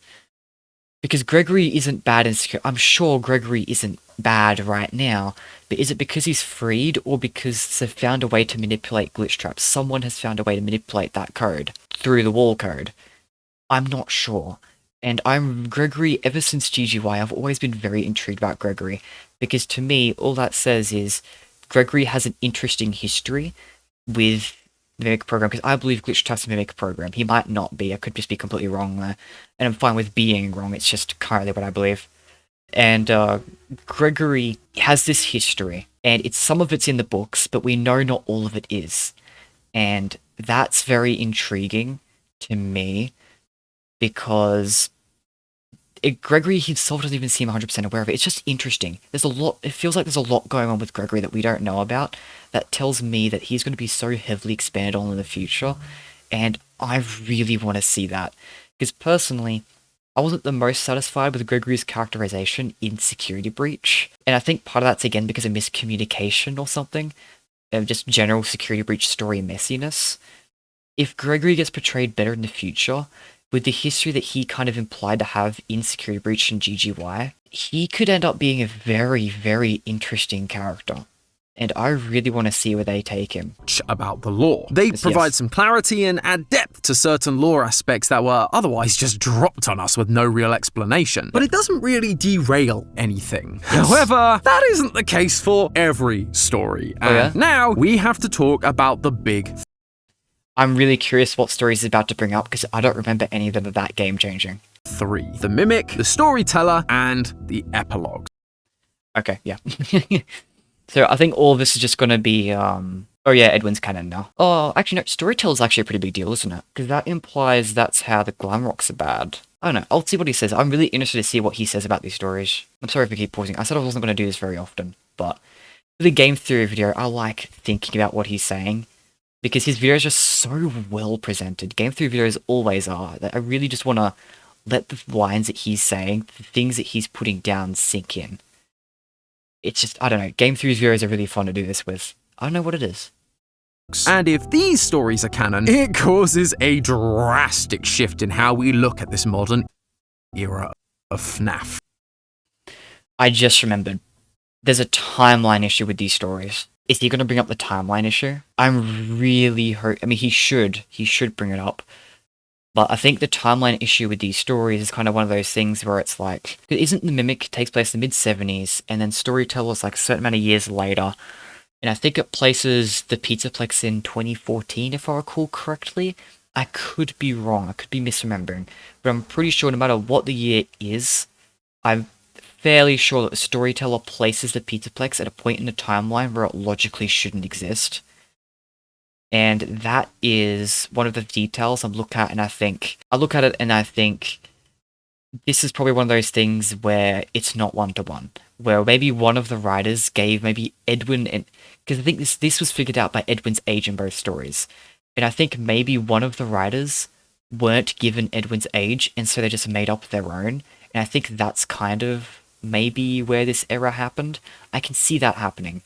Because Gregory isn't bad in security. I'm sure Gregory isn't bad right now, but is it because he's freed, or because they've found a way to manipulate Glitchtrap? Someone has found a way to manipulate that code through the wall code. I'm not sure. And Gregory, ever since GGY, I've always been very intrigued about Gregory, because to me, all that says is Gregory has an interesting history with the Mimic program, because I believe Glitchtrap's a Mimic program. He might not be, I could just be completely wrong there, and I'm fine with being wrong, it's just currently what I believe. And Gregory has this history, and some of it's in the books, but we know not all of it is. And that's very intriguing to me, because Gregory himself doesn't even seem 100% aware of it. It's just interesting. There's a lot. It feels like there's a lot going on with Gregory that we don't know about. That tells me that he's going to be so heavily expanded on in the future, and I really want to see that. Because personally, I wasn't the most satisfied with Gregory's characterization in Security Breach, and I think part of that's again because of miscommunication or something, of just general Security Breach story messiness. If Gregory gets portrayed better in the future, with the history that he kind of implied to have in Security Breach and GGY, he could end up being a very, very interesting character. And I really want to see where they take him. About the lore. They provide some clarity and add depth to certain lore aspects that were otherwise just dropped on us with no real explanation. But it doesn't really derail anything. However, that isn't the case for every story. And now we have to talk about the big I'm really curious what stories he's about to bring up because I don't remember any of them are that game-changing. 3. The Mimic, the Storyteller, and the Epilogue. Okay, yeah. So I think all of this is just going to be, oh yeah, Edwin's canon now. Oh, actually no, Storyteller's actually a pretty big deal, isn't it? Because that implies that's how the Glamrocks are bad. I don't know, I'll see what he says. I'm really interested to see what he says about these stories. I'm sorry if I keep pausing. I said I wasn't going to do this very often, but for the game theory video, I like thinking about what he's saying. Because his videos are so well presented. Game theory videos always are. I really just want to let the lines that he's saying, the things that he's putting down sink in. It's just, I don't know, Game theory videos are really fun to do this with. I don't know what it is. And if these stories are canon, it causes a drastic shift in how we look at this modern era of FNaF. I just remembered. There's a timeline issue with these stories. Is he going to bring up the timeline issue? I'm really I mean, he should bring it up. But I think the timeline issue with these stories is kind of one of those things where it's like, isn't the Mimic takes place in the mid-70s, and then Storyteller's like a certain amount of years later, and I think it places the Pizzaplex in 2014, if I recall correctly. I could be wrong, I could be misremembering, but I'm pretty sure no matter what the year is, I'm fairly sure that the Storyteller places the Pizzaplex at a point in the timeline where it logically shouldn't exist. And that is one of the details I look at it and I think this is probably one of those things where it's not one-to-one. Where maybe one of the writers gave maybe Edwin, because I think this was figured out by Edwin's age in both stories. And I think maybe one of the writers weren't given Edwin's age, and so they just made up their own. And I think that's kind of maybe where this error happened. I can see that happening.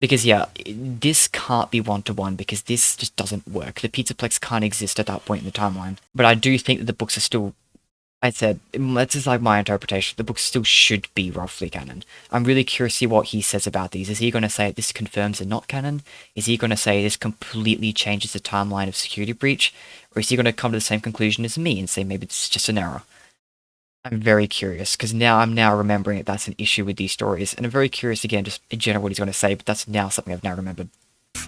Because, yeah, this can't be one-to-one, because this just doesn't work. The Pizzaplex can't exist at that point in the timeline. But I do think that the books are still, I said, that's just like my interpretation, the books still should be roughly canon. I'm really curious to see what he says about these. Is he going to say this confirms they're not canon? Is he going to say this completely changes the timeline of Security Breach? Or is he going to come to the same conclusion as me and say maybe it's just an error? I'm very curious, because I'm now remembering that that's an issue with these stories, and I'm very curious again, just in general what he's going to say, but that's now something I've now remembered.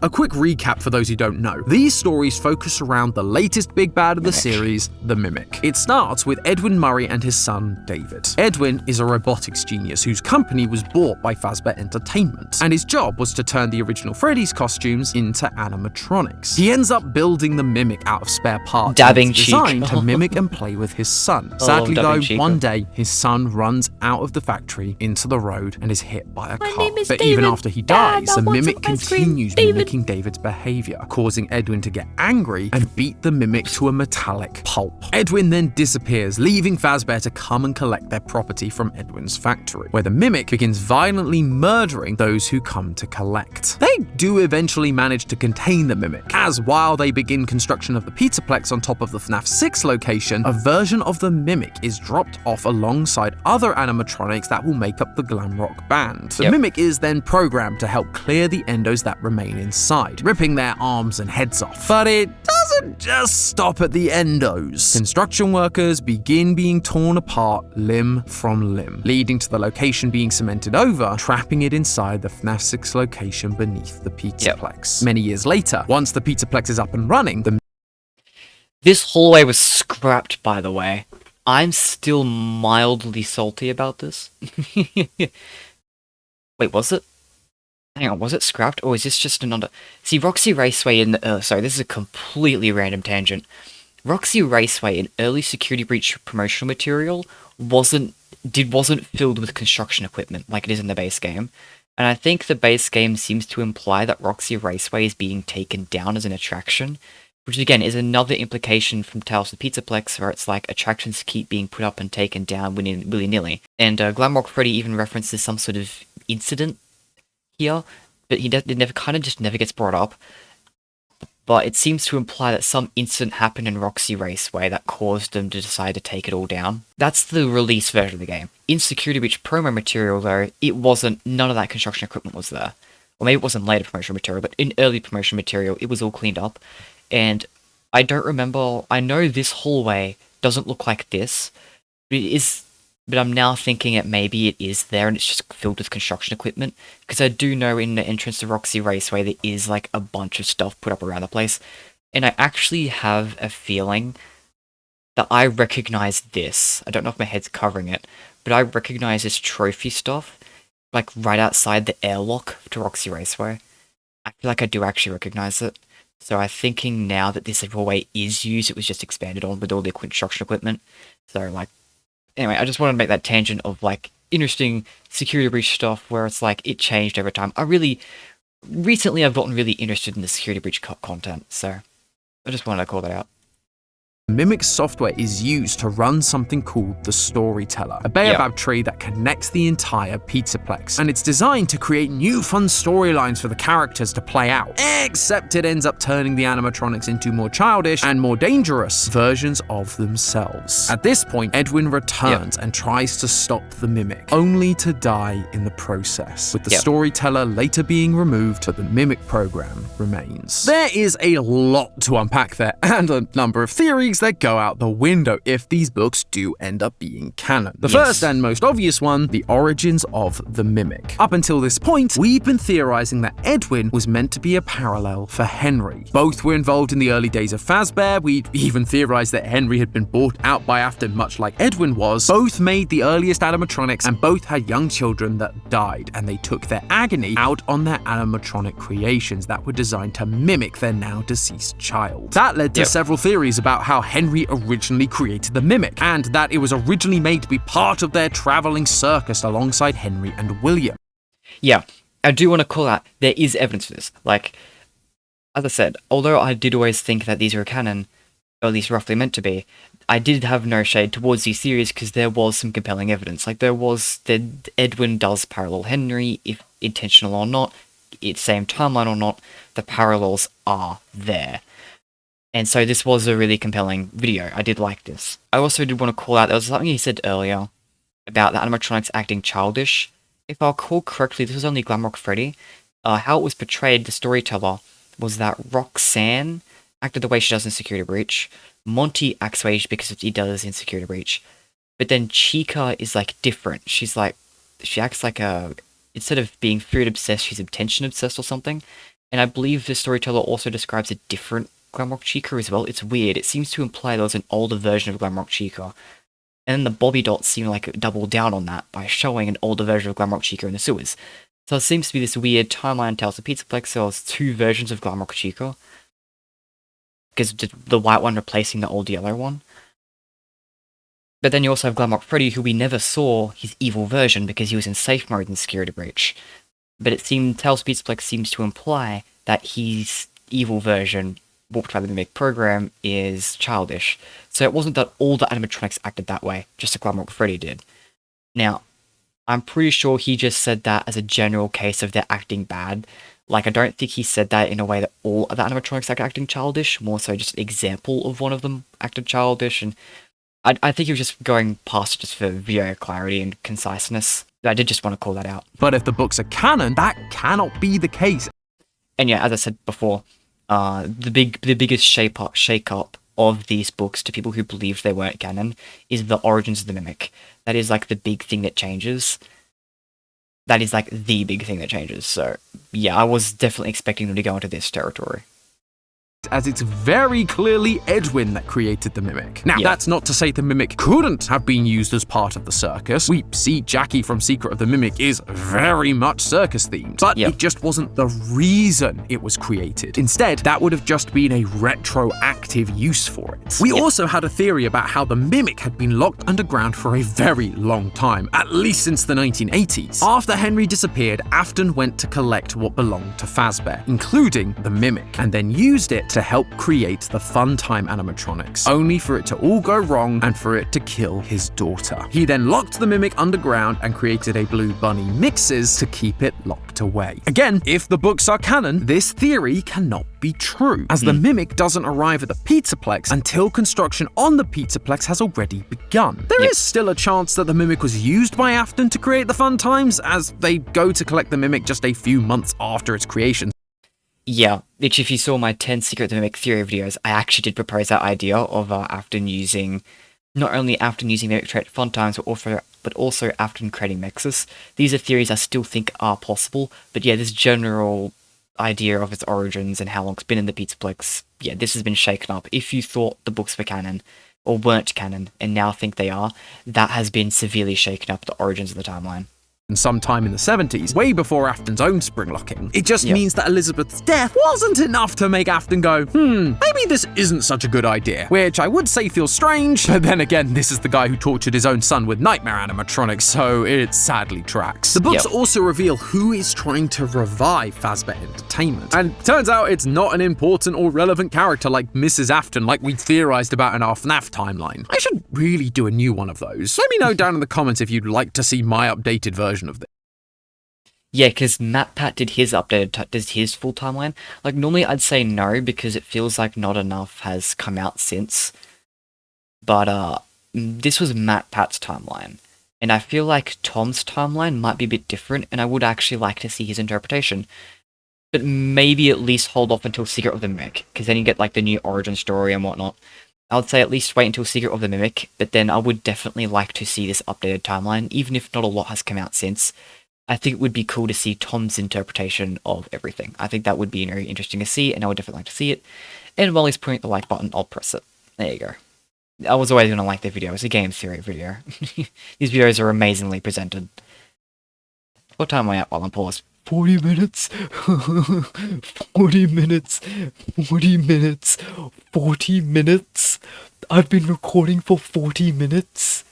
A quick recap for those who don't know. These stories focus around the latest big bad of the series, the Mimic. It starts with Edwin Murray and his son, David. Edwin is a robotics genius whose company was bought by Fazbear Entertainment, and his job was to turn the original Freddy's costumes into animatronics. He ends up building the Mimic out of spare parts Dabbing designed cheek. to mimic and play with his son. Sadly though, one day, his son runs out of the factory into the road and is hit by a car. But even after he dies, the Mimic continues mimicking David's behavior, causing Edwin to get angry and beat the Mimic to a metallic pulp. Edwin then disappears, leaving Fazbear to come and collect their property from Edwin's factory, where the Mimic begins violently murdering those who come to collect. They do eventually manage to contain the Mimic, as while they begin construction of the Pizzaplex on top of the FNaF 6 location, a version of the Mimic is dropped off alongside other animatronics that will make up the glam rock band. The Mimic is then programmed to help clear the endos that remain inside, ripping their arms and heads off. But it doesn't just stop at the endos. Construction workers begin being torn apart limb from limb, leading to the location being cemented over, trapping it inside the FNaF 6 location beneath the Pizzaplex. Many years later, once the Pizzaplex is up and running, This hallway was scrapped, by the way. I'm still mildly salty about this. Wait, was it? Hang on, was it scrapped, or is this just another... See, Roxy Raceway in... sorry, this is a completely random tangent. Roxy Raceway in early Security Breach promotional material wasn't filled with construction equipment like it is in the base game. And I think the base game seems to imply that Roxy Raceway is being taken down as an attraction, which again is another implication from Tales of the Pizzaplex, where it's like attractions keep being put up and taken down willy-nilly. And Glamrock Freddy even references some sort of incident here, but it never gets brought up. But it seems to imply that some incident happened in Roxy Raceway that caused them to decide to take it all down. That's the release version of the game. In Security Breach promo material, though, none of that construction equipment was there. Or maybe it wasn't later promotional material, but in early promotional material, it was all cleaned up. And I don't remember... I know this hallway doesn't look like this, but I'm now thinking maybe it is there and it's just filled with construction equipment. Because I do know in the entrance to Roxy Raceway there is like a bunch of stuff put up around the place. And I actually have a feeling that I recognize this. I don't know if my head's covering it, but I recognize this trophy stuff, like right outside the airlock to Roxy Raceway. I feel like I do actually recognize it. So I'm thinking now that this giveaway is used, it was just expanded on with all the construction equipment. So, like, anyway, I just wanted to make that tangent of, like, interesting security breach stuff where it's like it changed over time. Recently I've gotten really interested in the security breach content, so I just wanted to call that out. Mimic software is used to run something called the Storyteller, a baobab tree that connects the entire Pizzaplex, and it's designed to create new fun storylines for the characters to play out, except it ends up turning the animatronics into more childish and more dangerous versions of themselves. At this point, Edwin returns and tries to stop the Mimic, only to die in the process, with the Storyteller later being removed, but the Mimic program remains. There is a lot to unpack there, and a number of theories that go out the window if these books do end up being canon. The first and most obvious one, the origins of the Mimic. Up until this point, we've been theorizing that Edwin was meant to be a parallel for Henry. Both were involved in the early days of Fazbear. We even theorized that Henry had been bought out by Afton, much like Edwin was. Both made the earliest animatronics, and both had young children that died, and they took their agony out on their animatronic creations that were designed to mimic their now deceased child. That led to several theories about how Henry originally created the Mimic, and that it was originally made to be part of their traveling circus alongside Henry and William. Yeah, I do want to call out, there is evidence for this. Like, as I said, although I did always think that these were canon, or at least roughly meant to be, I did have no shade towards these theories because there was some compelling evidence. Like, that Edwin does parallel Henry, if intentional or not, it's same timeline or not, the parallels are there. And so this was a really compelling video. I did like this. I also did want to call out, there was something he said earlier about the animatronics acting childish. If I recall correctly, this was only Glamrock Freddy. How it was portrayed, the storyteller, was that Roxanne acted the way she does in Security Breach. Monty acts the way because he does in Security Breach. But then Chica is, like, different. She acts like instead of being food obsessed, she's attention obsessed or something. And I believe the storyteller also describes a different Glamrock Chica as well. It's weird. It seems to imply there was an older version of Glamrock Chica. And then the Bobby Dots seem like it doubled down on that by showing an older version of Glamrock Chica in the sewers. So it seems to be this weird timeline Tales of Pizzaplex. So there's two versions of Glamrock Chica. Because the white one replacing the old yellow one. But then you also have Glamrock Freddy, who we never saw his evil version because he was in safe mode in Security Breach. But it seemed Tales of Pizzaplex seems to imply that his evil version, walked by the Mimic program, is childish. So it wasn't that all the animatronics acted that way, just like Glamrock Freddy did. Now, I'm pretty sure he just said that as a general case of they're acting bad. Like, I don't think he said that in a way that all of the animatronics are acting childish, more so just an example of one of them acted childish, and I think he was just going past it just for video clarity and conciseness. I did just want to call that out. But if the books are canon, that cannot be the case. And yeah, as I said before, the biggest shake-up of these books to people who believed they weren't canon is the origins of the Mimic. That is, like, the big thing that changes. That is, like, the big thing that changes. So, yeah, I was definitely expecting them to go into this territory. As it's very clearly Edwin that created the Mimic. Now, that's not to say the Mimic couldn't have been used as part of the circus. We see Jackie from Secret of the Mimic is very much circus-themed, but it just wasn't the reason it was created. Instead, that would have just been a retroactive use for it. We also had a theory about how the Mimic had been locked underground for a very long time, at least since the 1980s. After Henry disappeared, Afton went to collect what belonged to Fazbear, including the Mimic, and then used it to help create the Funtime animatronics, only for it to all go wrong and for it to kill his daughter. He then locked the Mimic underground and created a Blue Bunny Mixes to keep it locked away. Again, if the books are canon, this theory cannot be true, as the Mimic doesn't arrive at the Pizzaplex until construction on the Pizzaplex has already begun. There is still a chance that the Mimic was used by Afton to create the Funtimes, as they go to collect the Mimic just a few months after its creation. Yeah, which if you saw my 10 Secret of the Mimic theory videos, I actually did propose that idea of Afton using, not only Afton using Mimic trait Funtimes, but also Afton creating Mexus. These are theories I still think are possible, but yeah, this general idea of its origins and how long it's been in the Pizzaplex, yeah, this has been shaken up. If you thought the books were canon, or weren't canon, and now think they are, that has been severely shaken up, the origins of the timeline. Sometime in the 70s, way before Afton's own springlocking. It just means that Elizabeth's death wasn't enough to make Afton go, maybe this isn't such a good idea. Which I would say feels strange, but then again, this is the guy who tortured his own son with nightmare animatronics, so it sadly tracks. The books also reveal who is trying to revive Fazbear Entertainment. And turns out it's not an important or relevant character like Mrs. Afton, like we theorized about in our FNaF timeline. I should really do a new one of those. Let me know down in the comments if you'd like to see my updated version of this. Yeah, because MatPat did his did his full timeline. Like, normally I'd say no, because it feels like not enough has come out since. But, this was MatPat's timeline. And I feel like Tom's timeline might be a bit different, and I would actually like to see his interpretation. But maybe at least hold off until Secret of the Mimic, because then you get, like, the new origin story and whatnot. I would say at least wait until Secret of the Mimic, but then I would definitely like to see this updated timeline, even if not a lot has come out since. I think it would be cool to see Tom's interpretation of everything. I think that would be very interesting to see, and I would definitely like to see it. And while he's putting the like button, I'll press it. There you go. I was always going to like the video. It's a game theory video. These videos are amazingly presented. What time am I at while I'm paused? 40 minutes? 40 minutes? 40 minutes? 40 minutes? I've been recording for 40 minutes?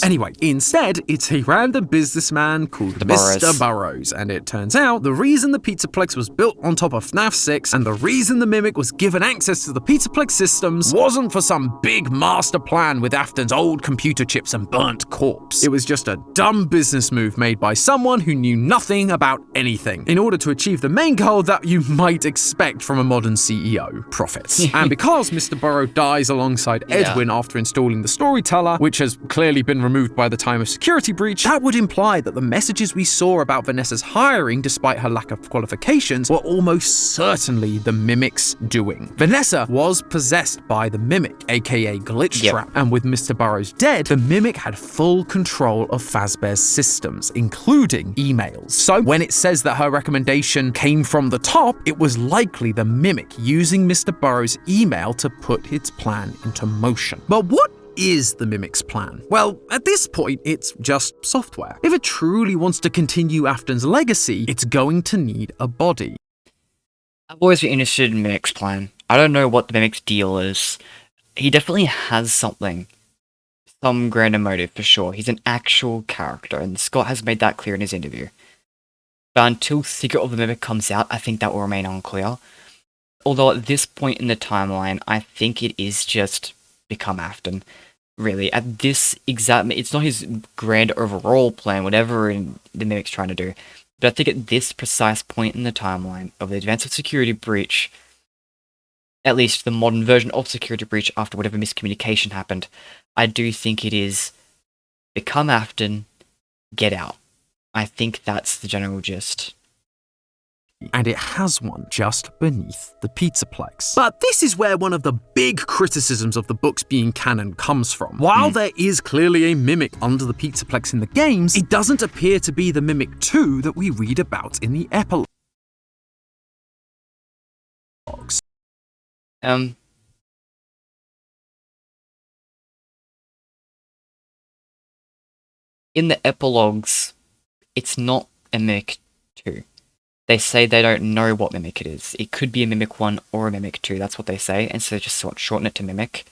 Anyway, instead, it's a random businessman called Mr. Burrows, and it turns out the reason the Pizzaplex was built on top of FNaF 6 and the reason the Mimic was given access to the Pizzaplex systems wasn't for some big master plan with Afton's old computer chips and burnt corpse. It was just a dumb business move made by someone who knew nothing about anything in order to achieve the main goal that you might expect from a modern CEO, profits. And because Mr. Burrow dies alongside Edwin after installing the storyteller, which has clearly been removed by the time of security breach, that would imply that the messages we saw about Vanessa's hiring, despite her lack of qualifications, were almost certainly the Mimic's doing. Vanessa was possessed by the Mimic, aka Glitch Trap, and with Mr. Burrows dead, the Mimic had full control of Fazbear's systems, including emails. So when it says that her recommendation came from the top, it was likely the Mimic using Mr. Burrows' email to put its plan into motion. But what is the Mimic's plan? Well, at this point, it's just software. If it truly wants to continue Afton's legacy, it's going to need a body. I've always been interested in Mimic's plan. I don't know what the Mimic's deal is. He definitely has something. Some grander motive, for sure. He's an actual character, and Scott has made that clear in his interview. But until Secret of the Mimic comes out, I think that will remain unclear. Although at this point in the timeline, I think it is just become Afton. Really, at this exact, it's not his grand overall plan, whatever the Mimic's trying to do. But I think at this precise point in the timeline of the events of Security Breach, at least the modern version of Security Breach after whatever miscommunication happened, I do think it is become Afton, get out. I think that's the general gist. And it has one just beneath the Pizzaplex. But this is where one of the big criticisms of the books being canon comes from. While there is clearly a Mimic under the Pizzaplex in the games, it doesn't appear to be the Mimic 2 that we read about in the epilogues. In the epilogues, it's not a Mimic 2. They say they don't know what Mimic it is. It could be a Mimic 1 or a Mimic 2, that's what they say, and so they just shorten it to Mimic.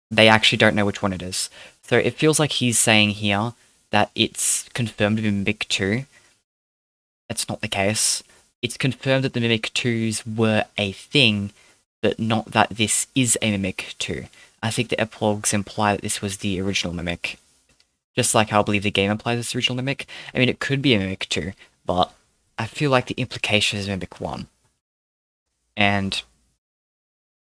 They actually don't know which one it is. So it feels like he's saying here that it's confirmed to be Mimic 2. That's not the case. It's confirmed that the Mimic 2s were a thing, but not that this is a Mimic 2. I think the epilogues imply that this was the original Mimic. Just like how I believe the game implies it's the original Mimic. I mean, it could be a Mimic 2, but I feel like the implication is Mimic 1. And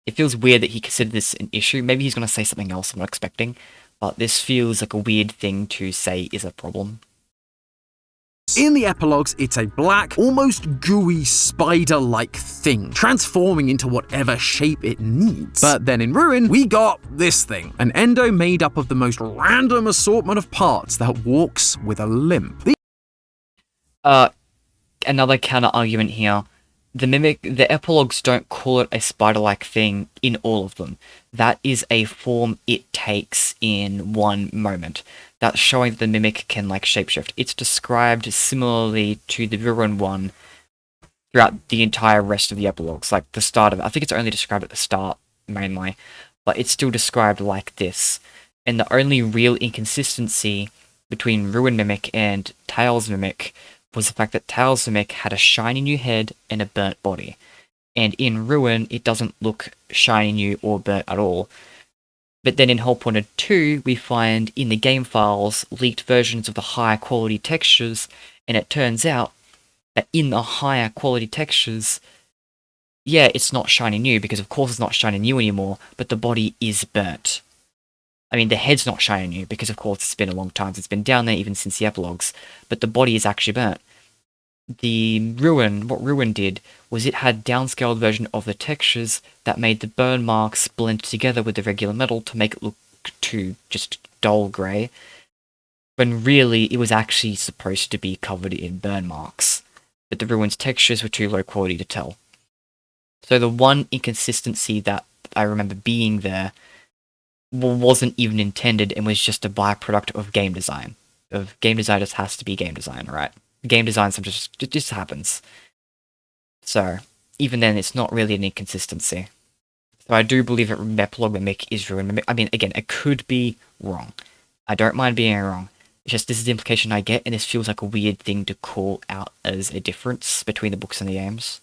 it feels weird that he considered this an issue. Maybe he's going to say something else I'm not expecting, but this feels like a weird thing to say is a problem. In the epilogues, it's a black, almost gooey, spider-like thing, transforming into whatever shape it needs. But then in Ruin, we got this thing, an endo made up of the most random assortment of parts that walks with a limp. Uh, Another counter argument here. The epilogues don't call it a spider-like thing in all of them. That is a form it takes in one moment. That's showing that the mimic can, like, shapeshift. It's described similarly to the Ruin one throughout the entire rest of the epilogues. Like, the start of it. I think it's only described at the start, mainly. But it's still described like this. And the only real inconsistency between Ruin Mimic and Tails Mimic was the fact that Tails Mimic had a shiny new head and a burnt body. And in Ruin, it doesn't look shiny new or burnt at all. But then in Hellpointed 2, we find in the game files leaked versions of the higher quality textures, and it turns out that in the higher quality textures, yeah, it's not shiny new, because of course it's not shiny new anymore, but the body is burnt. I mean, the head's not shiny new, because of course it's been a long time since it's been down there, even since the epilogues, but the body is actually burnt. What Ruin did was it had downscaled version of the textures that made the burn marks blend together with the regular metal to make it look too just dull grey, when really it was actually supposed to be covered in burn marks, but the Ruin's textures were too low quality to tell. So the one inconsistency that I remember being there wasn't even intended and was just a byproduct of game design. Of game design just has to be game design, right? Game design sometimes just happens. So, even then, it's not really an inconsistency. So I do believe that Epilogue Mimic is Ruin Mimic. I mean, again, it could be wrong. I don't mind being wrong. It's just this is the implication I get, and this feels like a weird thing to call out as a difference between the books and the games.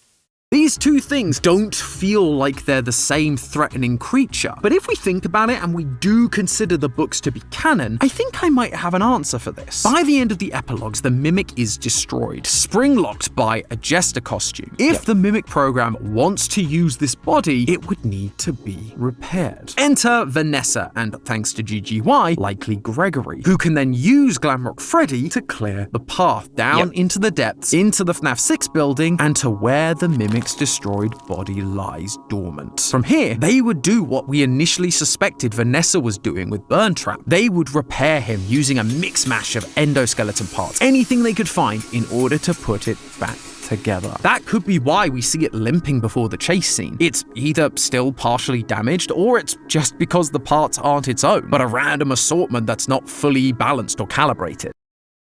These two things don't feel like they're the same threatening creature, but if we think about it and we do consider the books to be canon, I think I might have an answer for this. By the end of the epilogues, the Mimic is destroyed, spring-locked by a jester costume. If the Mimic program wants to use this body, it would need to be repaired. Enter Vanessa, and thanks to GGY, likely Gregory, who can then use Glamrock Freddy to clear the path down into the depths, into the FNaF 6 building, and to where the Mimic destroyed body lies dormant. From here, they would do what we initially suspected Vanessa was doing with Burntrap. They would repair him using a mix-mash of endoskeleton parts, anything they could find, in order to put it back together. That could be why we see it limping before the chase scene. It's either still partially damaged, or it's just because the parts aren't its own, but a random assortment that's not fully balanced or calibrated.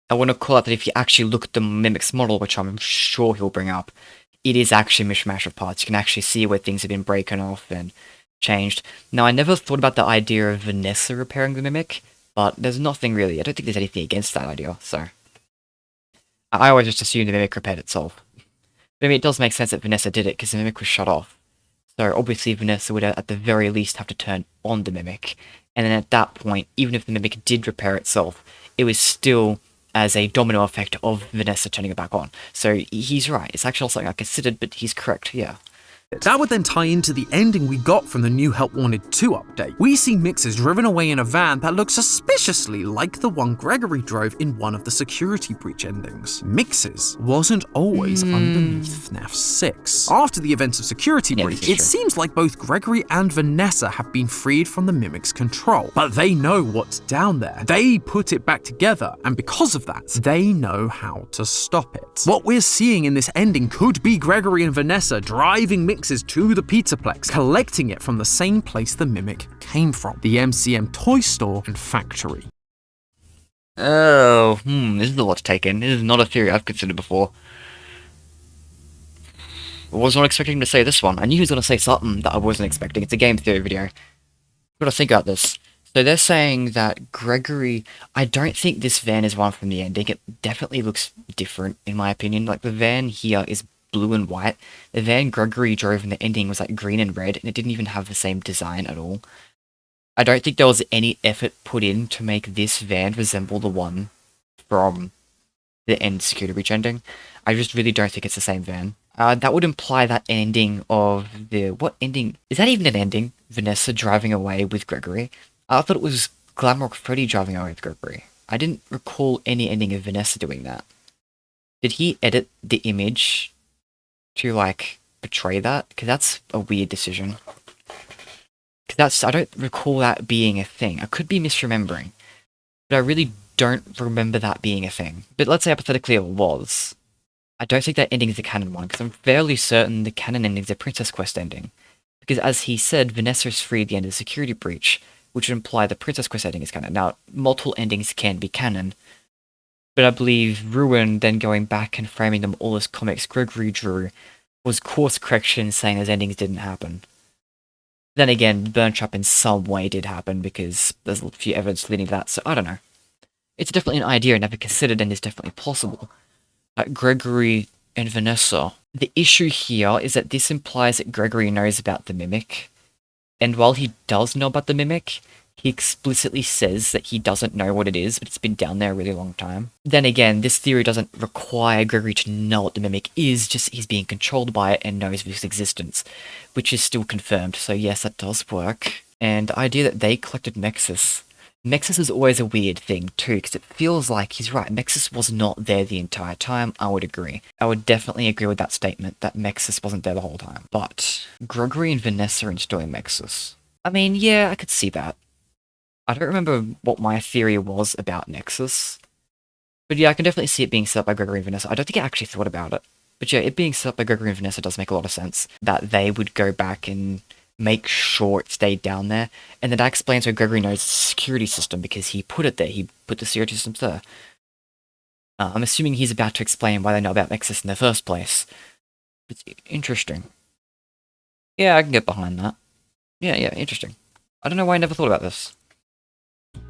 I want to call out that if you actually look at the Mimic's model, which I'm sure he'll bring up, it is actually a mishmash of parts. You can actually see where things have been broken off and changed. Now, I never thought about the idea of Vanessa repairing the Mimic, but there's nothing really. I don't think there's anything against that idea, so. I always just assumed the Mimic repaired itself. But I mean, it does make sense that Vanessa did it, because the Mimic was shut off. So obviously Vanessa would at the very least have to turn on the Mimic. And then at that point, even if the Mimic did repair itself, it was still as a domino effect of Vanessa turning it back on. So he's right. It's actually something I considered, but he's correct, yeah. That would then tie into the ending we got from the new Help Wanted 2 update. We see Mixes driven away in a van that looks suspiciously like the one Gregory drove in one of the security breach endings. Mixes wasn't always underneath FNaF 6. After the events of security breach, it seems like both Gregory and Vanessa have been freed from the Mimic's control, but they know what's down there. They put it back together, and because of that, they know how to stop it. What we're seeing in this ending could be Gregory and Vanessa driving Mixes to the Pizzaplex, collecting it from the same place the Mimic came from, the MCM toy store and factory. Oh, this is a lot to take in. This is not a theory I've considered before. I was not expecting him to say this one. I knew he was going to say something that I wasn't expecting. It's a game theory video. Gotta think about this. So they're saying that Gregory... I don't think this van is one from the ending. It definitely looks different, in my opinion. Like, the van here is blue and white. The van Gregory drove in the ending was like green and red, and it didn't even have the same design at all. I don't think there was any effort put in to make this van resemble the one from the end security breach ending. I just really don't think it's the same van. That would imply that ending of the... What ending? Is that even an ending? Vanessa driving away with Gregory? I thought it was Glamrock Freddy driving away with Gregory. I didn't recall any ending of Vanessa doing that. Did he edit the image to, like, portray that? Because that's a weird decision. Because I don't recall that being a thing. I could be misremembering. But I really don't remember that being a thing. But let's say hypothetically it was. I don't think that ending is the canon one, because I'm fairly certain the canon ending is a Princess Quest ending. Because as he said, Vanessa is free at the end of the security breach, which would imply the Princess Quest ending is canon. Now, multiple endings can be canon, but I believe Ruin then going back and framing them all as comics Gregory drew was course correction saying those endings didn't happen. Then again, Burn Trap in some way did happen because there's a few evidence leading to that, so I don't know. It's definitely an idea I never considered and is definitely possible. Gregory and Vanessa. The issue here is that this implies that Gregory knows about the Mimic, and while he does know about the Mimic, he explicitly says that he doesn't know what it is, but it's been down there a really long time. Then again, this theory doesn't require Gregory to know what the Mimic is, just he's being controlled by it and knows of its existence, which is still confirmed, so yes, that does work. And the idea that they collected Mexus. Mexus is always a weird thing too, because it feels like he's right, Mexus was not there the entire time, I would agree. I would definitely agree with that statement, that Mexus wasn't there the whole time. But Gregory and Vanessa installing Mexus. I mean, yeah, I could see that. I don't remember what my theory was about Nexus. But yeah, I can definitely see it being set up by Gregory and Vanessa. I don't think I actually thought about it. But yeah, it being set up by Gregory and Vanessa does make a lot of sense. That they would go back and make sure it stayed down there. And then that explains why Gregory knows the security system, because he put it there. He put the security systems there. I'm assuming he's about to explain why they know about Nexus in the first place. It's interesting. Yeah, I can get behind that. Yeah, interesting. I don't know why I never thought about this.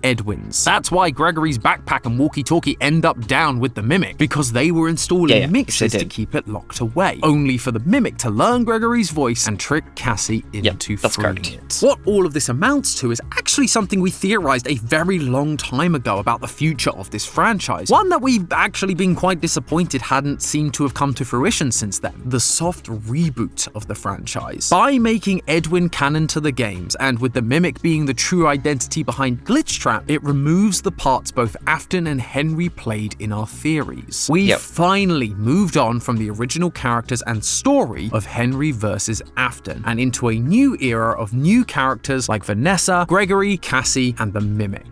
Edwin's. That's why Gregory's backpack and walkie-talkie end up down with the Mimic, because they were installing mixes to keep it locked away, only for the Mimic to learn Gregory's voice and trick Cassie into freeing it. What all of this amounts to is actually something we theorized a very long time ago about the future of this franchise, one that we've actually been quite disappointed hadn't seemed to have come to fruition since then: the soft reboot of the franchise. By making Edwin canon to the games, and with the Mimic being the true identity behind Glitchtrap, it removes the parts both Afton and Henry played in our theories. We've finally moved on from the original characters and story of Henry versus Afton, and into a new era of new characters like Vanessa, Gregory, Cassie, and the Mimic.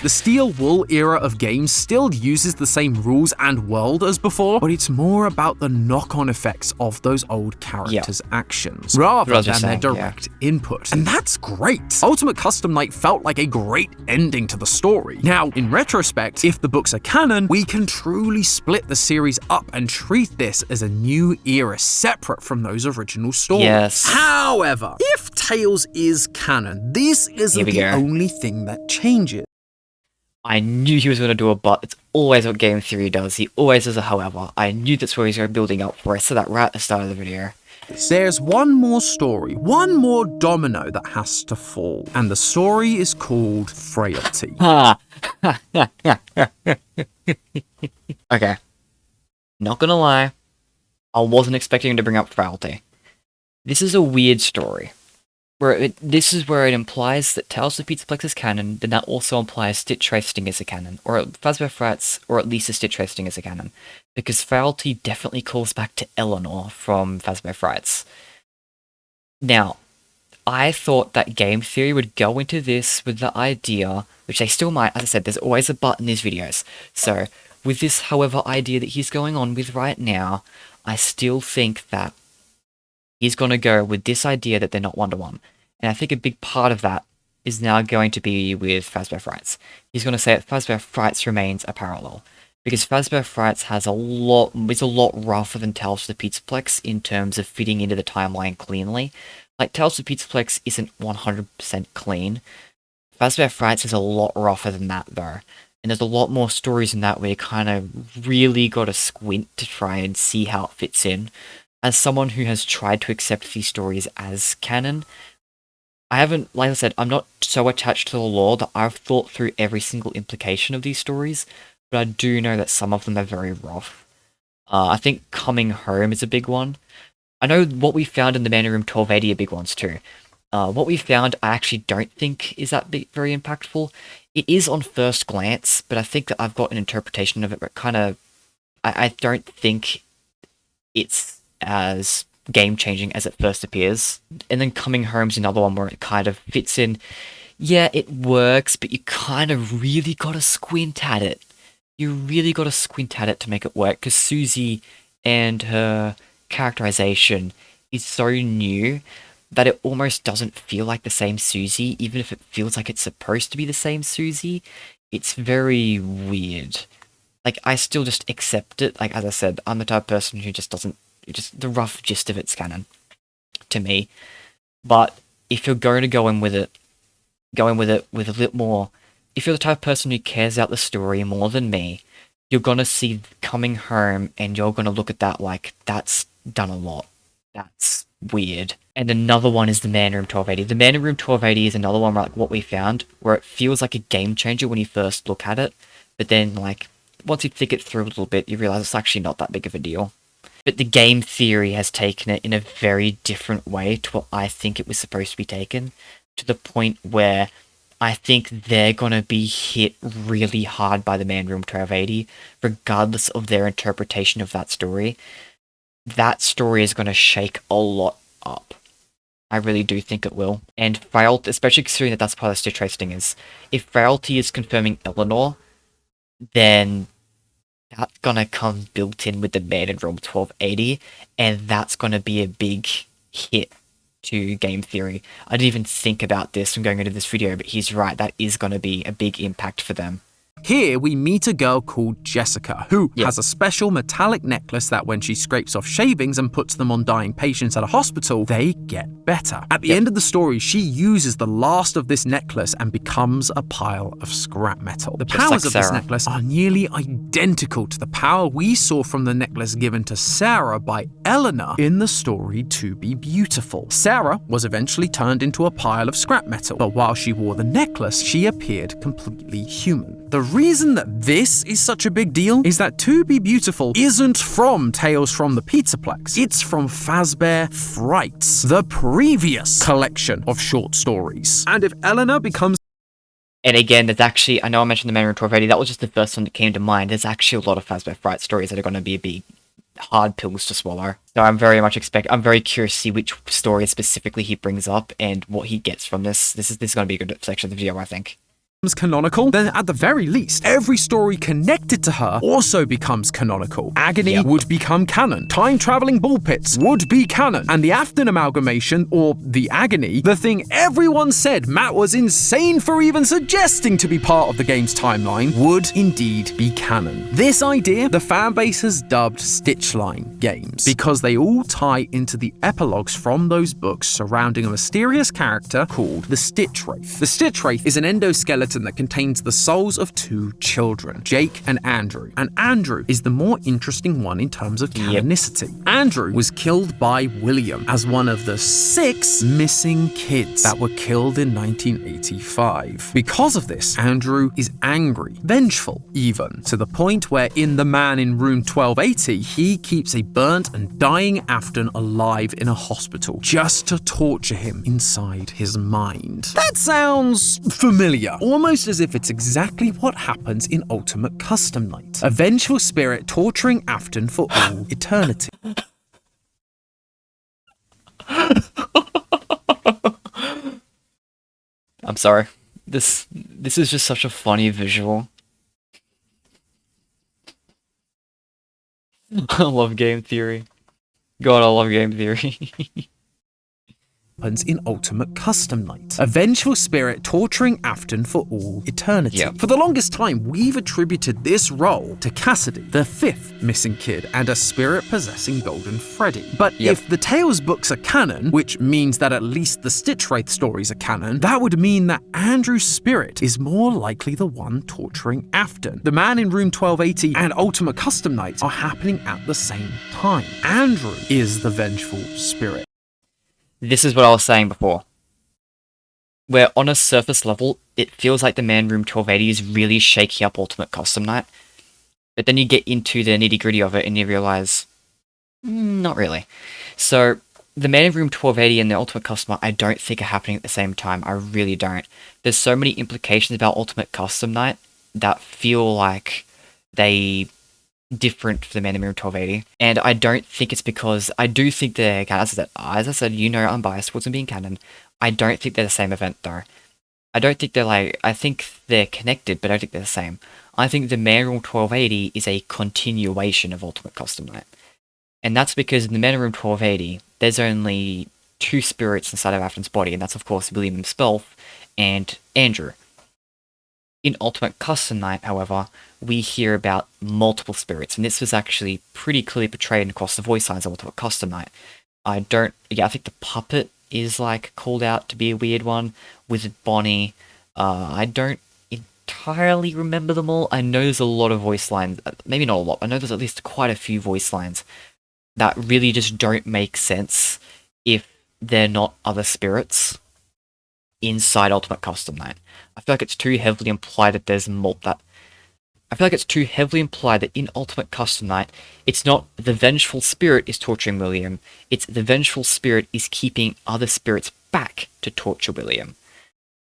The Steel Wool era of games still uses the same rules and world as before, but it's more about the knock-on effects of those old characters' actions, rather than their direct input. And that's great! Ultimate Custom Night felt like a great ending to the story. Now, in retrospect, if the books are canon, we can truly split the series up and treat this as a new era separate from those original stories. Yes. However, if Tales is canon, this isn't the only thing that changes. I knew he was going to do a but. It's always what Game Theory does. He always does a however. I knew that's where he's going building up for. I said that right at the start of the video. There's one more story, one more domino that has to fall, and the story is called Frailty. Okay. Not gonna lie, I wasn't expecting him to bring up Frailty. This is a weird story. This is where it implies that Tales of Pizza Plex is canon, then that also implies Stitch Race Sting is a canon, or Fazbear Frights, or at least a Stitch Race Sting is a canon, because Frailty definitely calls back to Eleanor from Fazbear Frights. Now, I thought that Game Theory would go into this with the idea, which they still might, as I said, there's always a but in these videos, so with this, however, idea that he's going on with right now, I still think that he's going to go with this idea that they're not one-to-one. And I think a big part of that is now going to be with Fazbear Frights. He's going to say that Fazbear Frights remains a parallel. Because Fazbear Frights is a lot rougher than Tales of the Pizzaplex in terms of fitting into the timeline cleanly. Like, Tales of the Pizzaplex isn't 100% clean. Fazbear Frights is a lot rougher than that, though. And there's a lot more stories in that where you kind of really got to squint to try and see how it fits in. As someone who has tried to accept these stories as canon, I haven't, like I said, I'm not so attached to the lore that I've thought through every single implication of these stories, but I do know that some of them are very rough. I think Coming Home is a big one. I know What We Found in the Man in Room 1280 are big ones too. What We Found I actually don't think is that very impactful. It is on first glance, but I think that I've got an interpretation of it, but kind of, I don't think it's as game-changing as it first appears. And then Coming Home's another one where it kind of fits in. Yeah, it works, but you kind of really gotta squint at it. You really gotta squint at it to make it work, because Susie and her characterization is so new that it almost doesn't feel like the same Susie, even if it feels like it's supposed to be the same Susie. It's very weird. Like, I still just accept it. Like, as I said, I'm the type of person who just doesn't, just the rough gist of it's canon to me. But if you're going to go in with it with a little more, if you're the type of person who cares about the story more than me, you're gonna see Coming Home and you're gonna look at that like, that's done a lot. That's weird. And another one is the Man Room 1280. The Man Room 1280 is another one like what we found, where it feels like a game changer when you first look at it, but then like once you think it through a little bit, you realize it's actually not that big of a deal. But the game theory has taken it in a very different way to what I think it was supposed to be taken, to the point where I think they're gonna be hit really hard by the Man Room 1280, regardless of their interpretation of that story. That story is gonna shake a lot up. I really do think it will. And Frailty, especially considering that that's part of the Stitch Race thing, is if Frailty is confirming Eleanor, then that's gonna come built in with the Man in Room 1280, and that's gonna be a big hit to game theory. I didn't even think about this when going into this video, but he's right, that is gonna be a big impact for them. Here we meet a girl called Jessica, who Yep. has a special metallic necklace that when she scrapes off shavings and puts them on dying patients at a hospital, they get better. At the Yep. end of the story, she uses the last of this necklace and becomes a pile of scrap metal. The Just powers like of this Sarah. necklace are nearly identical to the power we saw from the necklace given to Sarah by Eleanor in the story To Be Beautiful. Sarah was eventually turned into a pile of scrap metal, but while she wore the necklace, she appeared completely human. The reason that this is such a big deal is that To Be Beautiful isn't from Tales from the Pizzaplex. It's from Fazbear Frights, the previous collection of short stories. And if Eleanor becomes And again, there's actually, I know I mentioned the Man Room 1280, that was just the first one that came to mind. There's actually a lot of Fazbear Fright stories that are going to be big, hard pills to swallow. So I'm very curious to see which story specifically he brings up and what he gets from this. This is going to be a good section of the video, I think. canonical, then at the very least, every story connected to her also becomes canonical. Agony Yep. would become canon. Time-traveling ball pits would be canon. And the Afton amalgamation, or the Agony, the thing everyone said Matt was insane for even suggesting to be part of the game's timeline, would indeed be canon. This idea, the fanbase has dubbed Stitchline games, because they all tie into the epilogues from those books surrounding a mysterious character called the Stitch Wraith. The Stitch Wraith is an endoskeleton that contains the souls of two children, Jake and Andrew. And Andrew is the more interesting one in terms of canonicity. Andrew was killed by William as one of the 6 missing kids that were killed in 1985. Because of this, Andrew is angry, vengeful even, to the point where in The Man in Room 1280, he keeps a burnt and dying Afton alive in a hospital just to torture him inside his mind. That sounds familiar. Almost as if it's exactly what happens in Ultimate Custom Night. A vengeful spirit torturing Afton for all eternity. I'm sorry. This is just such a funny visual. I love game theory. God, I love game theory. In Ultimate Custom Night. A vengeful spirit torturing Afton for all eternity. Yep. For the longest time, we've attributed this role to Cassidy, the 5th missing kid, and a spirit possessing Golden Freddy. But Yep. if the Tales books are canon, which means that at least the Stitch Wraith stories are canon, that would mean that Andrew's spirit is more likely the one torturing Afton. The Man in Room 1280 and Ultimate Custom Night are happening at the same time. Andrew is the vengeful spirit. This is what I was saying before. Where on a surface level, it feels like the Man Room 1280 is really shaking up Ultimate Custom Night. But then you get into the nitty-gritty of it and you realize, not really. So, the Man in Room 1280 and the Ultimate Custom Night I don't think are happening at the same time. I really don't. There's so many implications about Ultimate Custom Night that feel like they different for the Man in the Mirror 1280, and I don't think it's because I do think they're canon. As I said, you know, I'm biased towards them being canon. I don't think they're the same event though. I don't think they're like, I think they're connected, but I don't think they're the same. I think the Man Room 1280 is a continuation of Ultimate Custom Night. And that's because in the Man Room 1280, there's only two spirits inside of Afton's body, and that's of course William himself and Andrew. In Ultimate Custom Night, however, we hear about multiple spirits, and this was actually pretty clearly portrayed across the voice lines of Ultimate Custom Night. I think the puppet is like called out to be a weird one. Wizard Bonnie, I don't entirely remember them all. I know there's a lot of voice lines, maybe not a lot, I know there's at least quite a few voice lines that really just don't make sense if they're not other spirits inside Ultimate Custom Night. I feel like it's too heavily implied that I feel like it's too heavily implied that in Ultimate Custom Night, it's not the vengeful spirit is torturing William, it's the vengeful spirit is keeping other spirits back to torture William.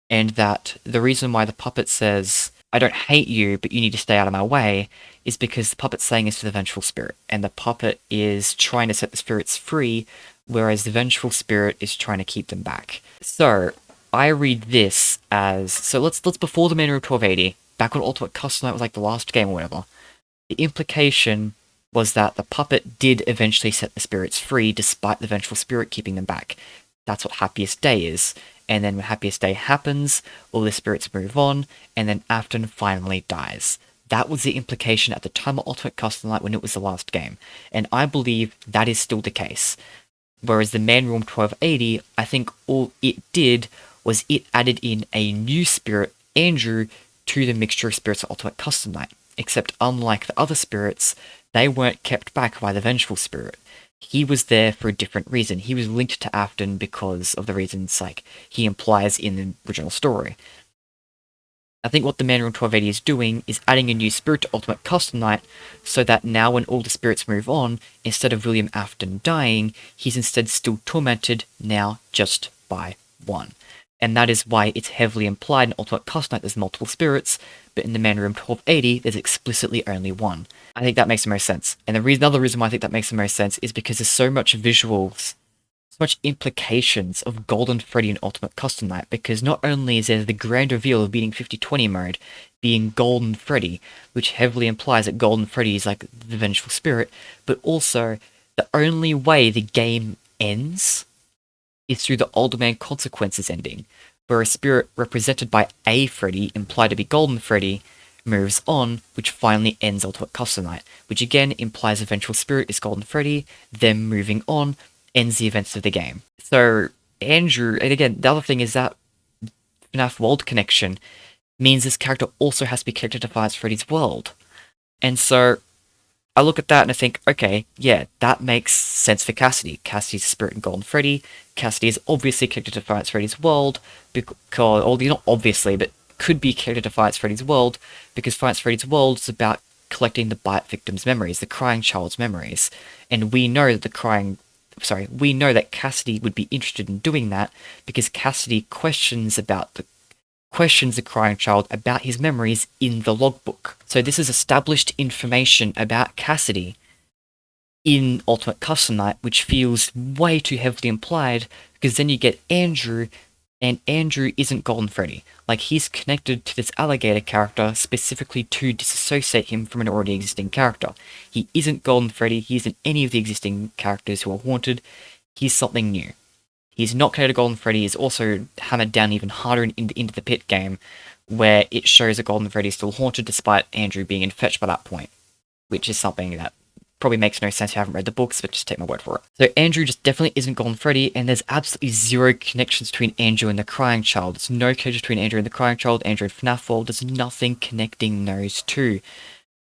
And that the reason why the puppet says, I don't hate you, but you need to stay out of my way, is because the puppet's saying it's to the vengeful spirit, and the puppet is trying to set the spirits free, whereas the vengeful spirit is trying to keep them back. So, I read this as, so let's before the Man Room 1280, back when Ultimate Custom Night was like the last game or whatever, the implication was that the puppet did eventually set the spirits free despite the vengeful spirit keeping them back. That's what Happiest Day is. And then when Happiest Day happens, all the spirits move on, and then Afton finally dies. That was the implication at the time of Ultimate Custom Night when it was the last game. And I believe that is still the case. Whereas the Man Room 1280, I think all it did was it added in a new spirit, Andrew, to the mixture of spirits of Ultimate Custom Night. Except unlike the other spirits, they weren't kept back by the vengeful spirit. He was there for a different reason. He was linked to Afton because of the reasons like he implies in the original story. I think what the Man Room 1280 is doing is adding a new spirit to Ultimate Custom Night so that now when all the spirits move on, instead of William Afton dying, he's instead still tormented, now just by one. And that is why it's heavily implied in Ultimate Custom Night there's multiple spirits, but in the Man Room 1280 there's explicitly only one. I think that makes the most sense. And another reason why I think that makes the most sense is because there's so much visuals, so much implications of Golden Freddy in Ultimate Custom Night, because not only is there the grand reveal of beating 50/20 mode being Golden Freddy, which heavily implies that Golden Freddy is like the vengeful spirit, but also the only way the game ends is through the Older Man Consequences ending, where a spirit represented by a Freddy, implied to be Golden Freddy, moves on, which finally ends Ultimate Custom Night, which again implies the vengeful spirit is Golden Freddy, them moving on, ends the events of the game. So, Andrew, and again, the other thing is that FNaF World Connection means this character also has to be connected to Five Freddy's world. And so, I look at that and I think, okay, yeah, that makes sense for Cassidy. Cassidy's a spirit in Golden Freddy. Cassidy is obviously connected to Five Freddy's world, because, or not obviously, but could be connected to Five Freddy's world, because Five Freddy's world is about collecting the Bite victim's memories, the crying child's memories. And we know that Cassidy would be interested in doing that, because Cassidy questions the crying child about his memories in the logbook. So this is established information about Cassidy in Ultimate Custom Night, which feels way too heavily implied, because then you get Andrew, and Andrew isn't Golden Freddy. Like, he's connected to this alligator character specifically to disassociate him from an already existing character. He isn't Golden Freddy, he isn't any of the existing characters who are haunted, he's something new. He's not connected to Golden Freddy, is also hammered down even harder in the Into the Pit game, where it shows that Golden Freddy is still haunted despite Andrew being infetched by that point, which is something that probably makes no sense if you haven't read the books, but just take my word for it. So Andrew just definitely isn't Golden Freddy, and there's absolutely zero connections between Andrew and the Crying Child. There's no connection between Andrew and the Crying Child, Andrew and FNaF World, there's nothing connecting those two.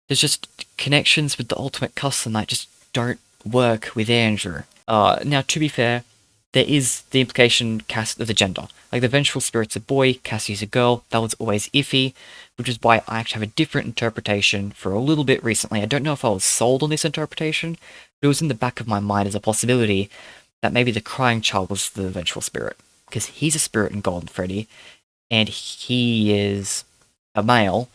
There's just connections with the Ultimate Custom Night just don't work with Andrew. Now, to be fair, there is the implication of the gender. Like, the vengeful spirit's a boy, Cassie's a girl, that was always iffy, which is why I actually have a different interpretation for a little bit recently. I don't know if I was sold on this interpretation, but it was in the back of my mind as a possibility that maybe the Crying Child was the vengeful spirit, because he's a spirit in Golden Freddy, and he is a male,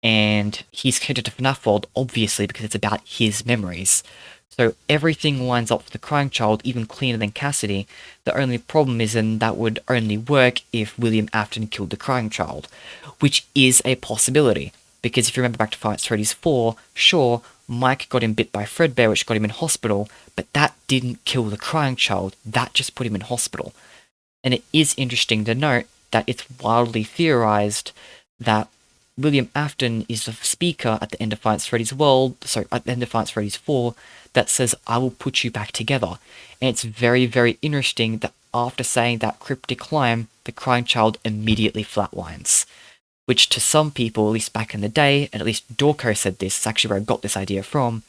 and he's connected to FNaF World, obviously, because it's about his memories. So everything lines up for the crying child even cleaner than Cassidy. The only problem is then that would only work if William Afton killed the crying child, which is a possibility. Because if you remember back to Five Nights at Freddy's 4, sure, Mike got him bit by Fredbear, which got him in hospital, but that didn't kill the crying child, that just put him in hospital. And it is interesting to note that it's wildly theorized that William Afton is the speaker at the end of Five Nights at Freddy's at the end of Five Nights at Freddy's 4, that says, I will put you back together. And it's very, very interesting that after saying that cryptic line, the crying child immediately flatlines. Which to some people, at least back in the day, and at least Dorco said this, it's actually where I got this idea from,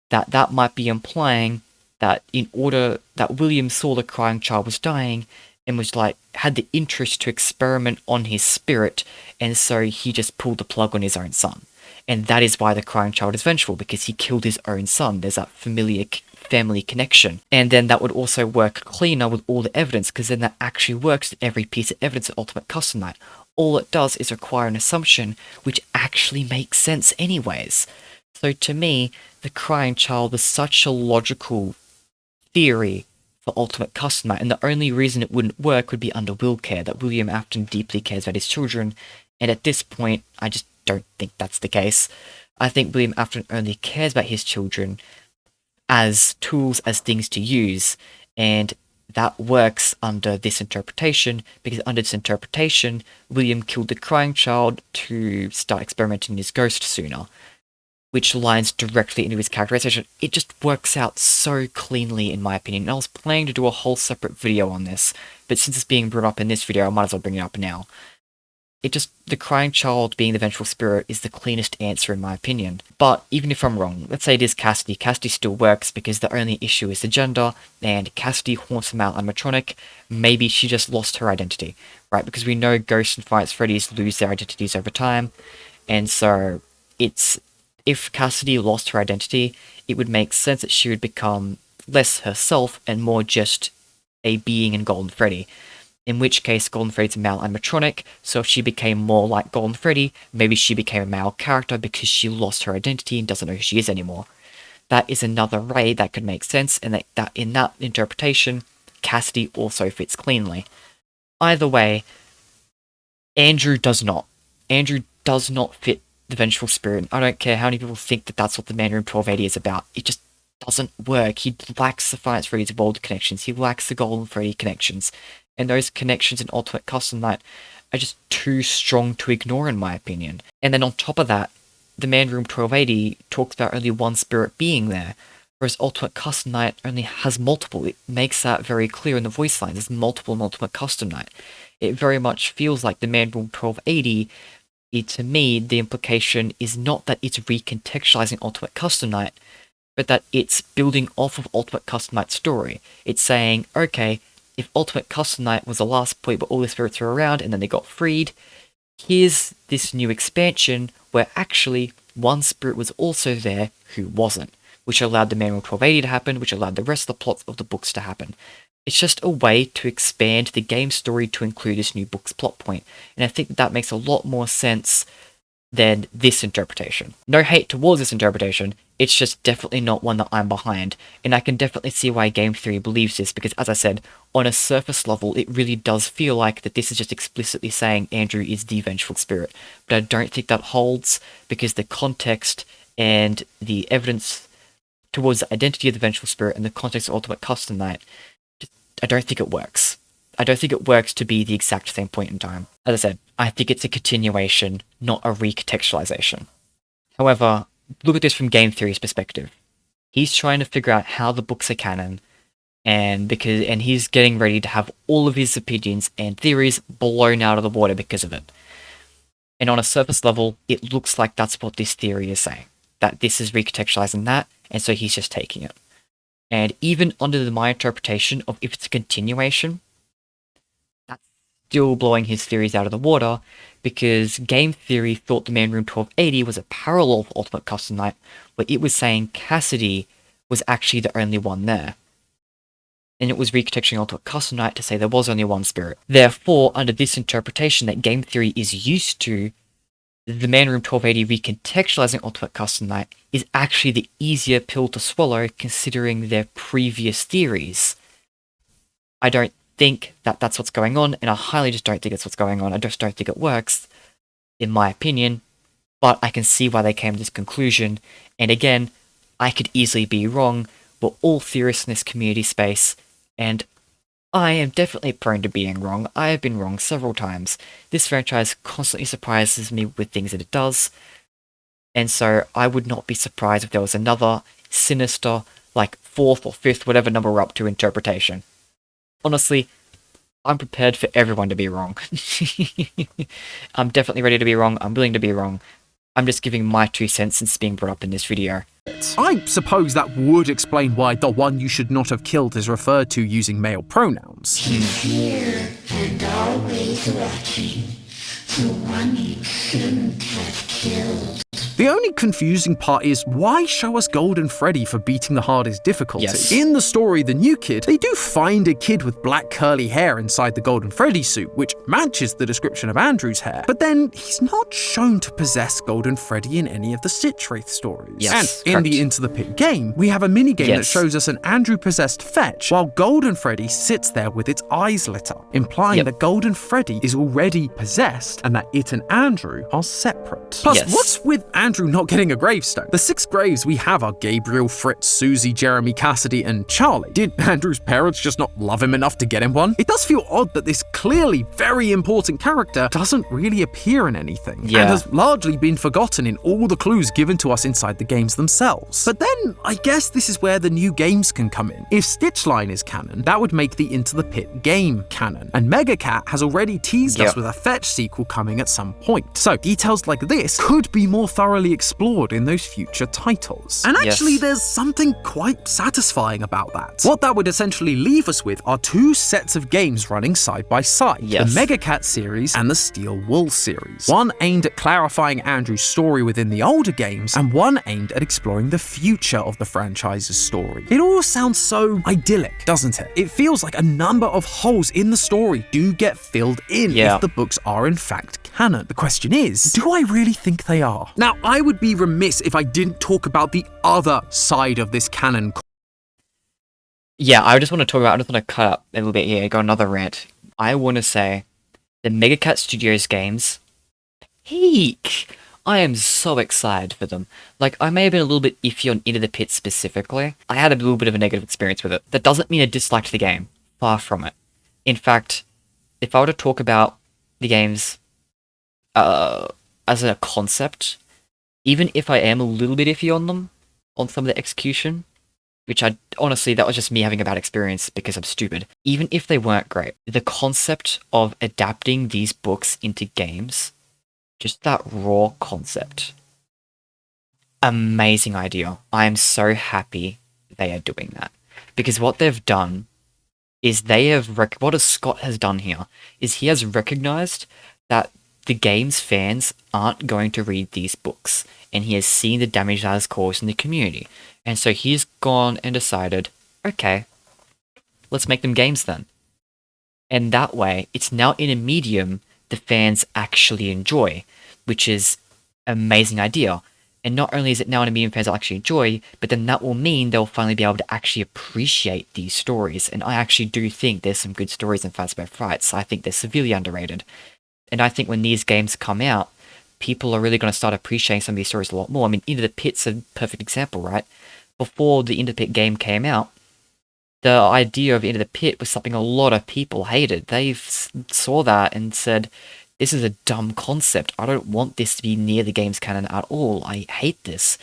that might be implying that in order that William saw the crying child was dying, and was like, had the interest to experiment on his spirit, and so he just pulled the plug on his own son. And that is why the crying child is vengeful, because he killed his own son. There's that familiar family connection. And then that would also work cleaner with all the evidence, because then that actually works with every piece of evidence at Ultimate Custom Night. All it does is require an assumption, which actually makes sense anyways. So to me, the crying child was such a logical theory for Ultimate Custom Night, and the only reason it wouldn't work would be under will care, that William Afton deeply cares about his children, and at this point, I just don't think that's the case. I think William Afton only cares about his children as tools, as things to use, and that works under this interpretation, because under this interpretation, William killed the crying child to start experimenting in his ghost sooner, which lines directly into his characterization. It just works out so cleanly, in my opinion. And I was planning to do a whole separate video on this, but since it's being brought up in this video, I might as well bring it up now. The crying child being the vengeful spirit is the cleanest answer, in my opinion. But even if I'm wrong, let's say it is Cassidy. Cassidy still works because the only issue is the gender, and Cassidy haunts a male animatronic. Maybe she just lost her identity, right? Because we know ghosts and Five Nights at Freddy's lose their identities over time, and so if Cassidy lost her identity, it would make sense that she would become less herself and more just a being in Golden Freddy. In which case, Golden Freddy's a male animatronic, so if she became more like Golden Freddy, maybe she became a male character because she lost her identity and doesn't know who she is anymore. That is another way that could make sense, and that in that interpretation, Cassidy also fits cleanly. Either way, Andrew does not. Andrew does not fit the vengeful spirit. I don't care how many people think that that's what the Man Room 1280 is about. It just doesn't work. He lacks the Five Nights at Freddy's World connections. He lacks the Golden Freddy connections. And those connections in Ultimate Custom Night are just too strong to ignore, in my opinion. And then on top of that, the Man Room 1280 talks about only one spirit being there, whereas Ultimate Custom Night only has multiple. It makes that very clear in the voice lines. There's multiple in Ultimate Custom Night. It very much feels like the Man Room 1280, to me, the implication is not that it's recontextualizing Ultimate Custom Night, but that it's building off of Ultimate Custom Night's story. It's saying, okay, if Ultimate Custom Night was the last point where all the spirits were around and then they got freed, here's this new expansion where actually one spirit was also there who wasn't, which allowed the Man Room 1280 to happen, which allowed the rest of the plots of the books to happen. It's just a way to expand the game story to include this new book's plot point, and I think that makes a lot more sense than this interpretation. No hate towards this interpretation, it's just definitely not one that I'm behind, and I can definitely see why Game Theory believes this, because as I said, on a surface level, it really does feel like that this is just explicitly saying Andrew is the vengeful spirit, but I don't think that holds, because the context and the evidence towards the identity of the vengeful spirit and the context of Ultimate Custom Night, I don't think it works. I don't think it works to be the exact same point in time. As I said, I think it's a continuation, not a recontextualization. However, look at this from Game Theory's perspective. He's trying to figure out how the books are canon, and he's getting ready to have all of his opinions and theories blown out of the water because of it. And on a surface level, it looks like that's what this theory is saying. That this is recontextualizing that, and so he's just taking it. And even under my interpretation of if it's a continuation, that's still blowing his theories out of the water, because Game Theory thought the Man Room 1280 was a parallel for Ultimate Custom Night, where it was saying Cassidy was actually the only one there. And it was recontextualizing Ultimate Custom Night to say there was only one spirit. Therefore, under this interpretation that Game Theory is used to, the Man Room 1280 recontextualizing Ultimate Custom Night is actually the easier pill to swallow considering their previous theories. I don't think that that's what's going on, and I highly just don't think that's what's going on. I just don't think it works, in my opinion, but I can see why they came to this conclusion, and again, I could easily be wrong. We're all theorists in this community space, and I am definitely prone to being wrong. I have been wrong several times. This franchise constantly surprises me with things that it does, and so I would not be surprised if there was another sinister, like 4th or 5th, whatever number we're up to, interpretation. Honestly, I'm prepared for everyone to be wrong. I'm definitely ready to be wrong. I'm willing to be wrong. I'm just giving my 2 cents since being brought up in this video. I suppose that would explain why the one you should not have killed is referred to using male pronouns. Here and always watching, the one you shouldn't have killed. The only confusing part is, why show us Golden Freddy for beating the hardest difficulty? Yes. In the story The New Kid, they do find a kid with black curly hair inside the Golden Freddy suit, which matches the description of Andrew's hair. But then, he's not shown to possess Golden Freddy in any of the Stitchwraith stories. Yes, and in the Into the Pit game, we have a minigame that Yes. shows us an Andrew-possessed fetch, while Golden Freddy sits there with its eyes lit up, implying that Golden Freddy is already possessed and that it and Andrew are separate. Plus, Yes. what's with Andrew not getting a gravestone? The 6 graves we have are Gabriel, Fritz, Susie, Jeremy, Cassidy, and Charlie. Did Andrew's parents just not love him enough to get him one? It does feel odd that this clearly very important character doesn't really appear in anything, Yeah. and has largely been forgotten in all the clues given to us inside the games themselves. But then, I guess this is where the new games can come in. If Stitchline is canon, that would make the Into the Pit game canon, and Megacat has already teased us with a Fetch sequel coming at some point. So, details like this could be more thoroughly explored in those future titles. And actually, there's something quite satisfying about that. What that would essentially leave us with are 2 sets of games running side by side. Yes. The Megacat series and the Steel Wool series. One aimed at clarifying Andrew's story within the older games, and one aimed at exploring the future of the franchise's story. It all sounds so idyllic, doesn't it? It feels like a number of holes in the story do get filled in if the books are in fact canon. The question is, do I really think they are? Now, I would be remiss if I didn't talk about the other side of this canon. Yeah, I just want to cut up a little bit here, go another rant. I want to say, the Megacat Studios games, peak! I am so excited for them. Like, I may have been a little bit iffy on Into the Pit specifically. I had a little bit of a negative experience with it. That doesn't mean I disliked the game. Far from it. In fact, if I were to talk about the games as a concept, even if I am a little bit iffy on them, on some of the execution, which I honestly, that was just me having a bad experience because I'm stupid. Even if they weren't great, the concept of adapting these books into games, just that raw concept, amazing idea. I am so happy they are doing that. Because what they've done is what Scott has done here is he has recognized that the game's fans aren't going to read these books, and he has seen the damage that has caused in the community. And so he's gone and decided, okay, let's make them games then. And that way, it's now in a medium the fans actually enjoy, which is an amazing idea. And not only is it now in a medium fans will actually enjoy, but then that will mean they'll finally be able to actually appreciate these stories. And I actually do think there's some good stories in FNaF Frights. I think they're severely underrated. And I think when these games come out, people are really going to start appreciating some of these stories a lot more. I mean, Into the Pit's a perfect example, right? Before the Into the Pit game came out, the idea of Into the Pit was something a lot of people hated. They saw that and said, this is a dumb concept. I don't want this to be near the game's canon at all. I hate this.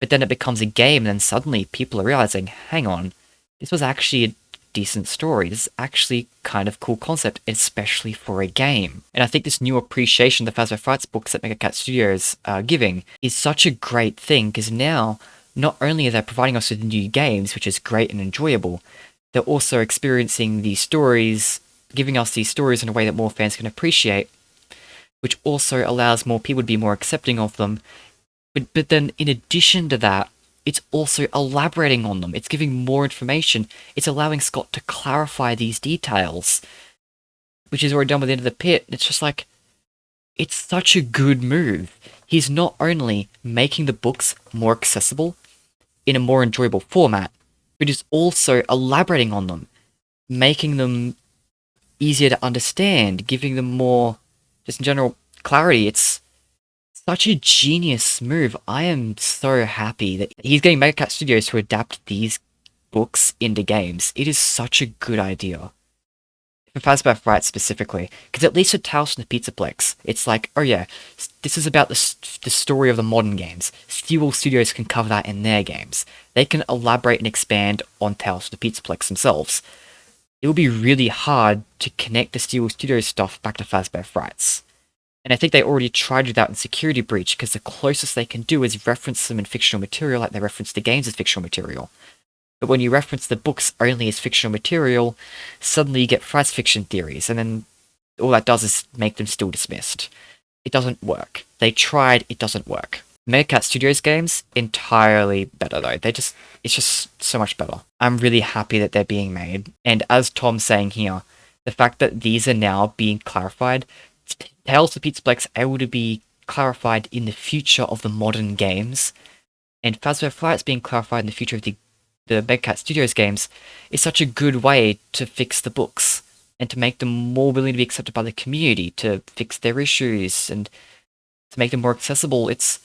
But then it becomes a game, and then suddenly people are realizing, hang on, this was actually a decent story. This is actually kind of cool concept, especially for a game. And I think this new appreciation the FNaF Frights books that Megacat Studios are giving is such a great thing, because now, not only are they providing us with new games, which is great and enjoyable, they're also experiencing these stories, giving us these stories in a way that more fans can appreciate, which also allows more people to be more accepting of them. But then, in addition to that, it's also elaborating on them. It's giving more information. It's allowing Scott to clarify these details, which is already done with Into the Pit. It's just like, It's such a good move. He's not only making the books more accessible in a more enjoyable format, but he's also elaborating on them, making them easier to understand, giving them more, just in general, clarity. It's such a genius move. I am so happy that he's getting Mega Cat Studios to adapt these books into games. It is such a good idea. For FNaF Right specifically, because at least with Tales from the Pizzaplex, it's like, oh yeah, this is about the story of the modern games. Steel Studios can cover that in their games. They can elaborate and expand on Tales from the Pizzaplex themselves. It will be really hard to connect the Steel Studios stuff back to FNaF Rights. And I think they already tried to do that in Security Breach, because the closest they can do is reference them in fictional material like they reference the games as fictional material. But when you reference the books only as fictional material, suddenly you get Fry's fiction theories, and then all that does is make them still dismissed. It doesn't work. They tried, it doesn't work. Mega Cat Studios games, entirely better though. It's just so much better. I'm really happy that they're being made. And as Tom's saying here, the fact that these are now being clarified, Tales of the Pizzaplex able to be clarified in the future of the modern games, and FNaF Rights being clarified in the future of the Mega Cat Studios games, is such a good way to fix the books and to make them more willing to be accepted by the community, to fix their issues and to make them more accessible. It's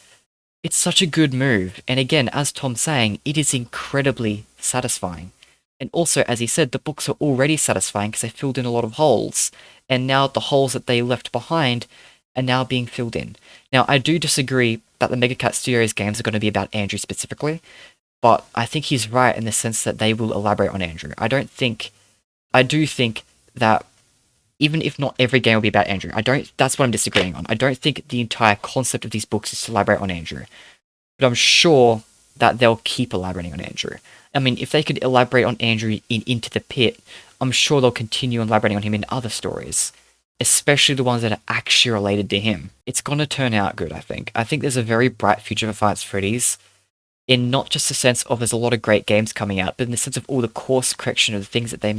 such a good move. And again, as Tom's saying, it is incredibly satisfying. And also, as he said, the books are already satisfying because they filled in a lot of holes. And now the holes that they left behind are now being filled in. Now, I do disagree that the Mega Cat Studios games are going to be about Andrew specifically, but I think he's right in the sense that they will elaborate on Andrew. I do think that even if not every game will be about Andrew, that's what I'm disagreeing on. I don't think the entire concept of these books is to elaborate on Andrew. But I'm sure that they'll keep elaborating on Andrew. I mean, if they could elaborate on Andrew in Into the Pit, I'm sure they'll continue elaborating on him in other stories, especially the ones that are actually related to him. It's gonna turn out good, I think. I think there's a very bright future for Five Nights at Freddy's, in not just the sense of there's a lot of great games coming out, but in the sense of all the course correction of the things that they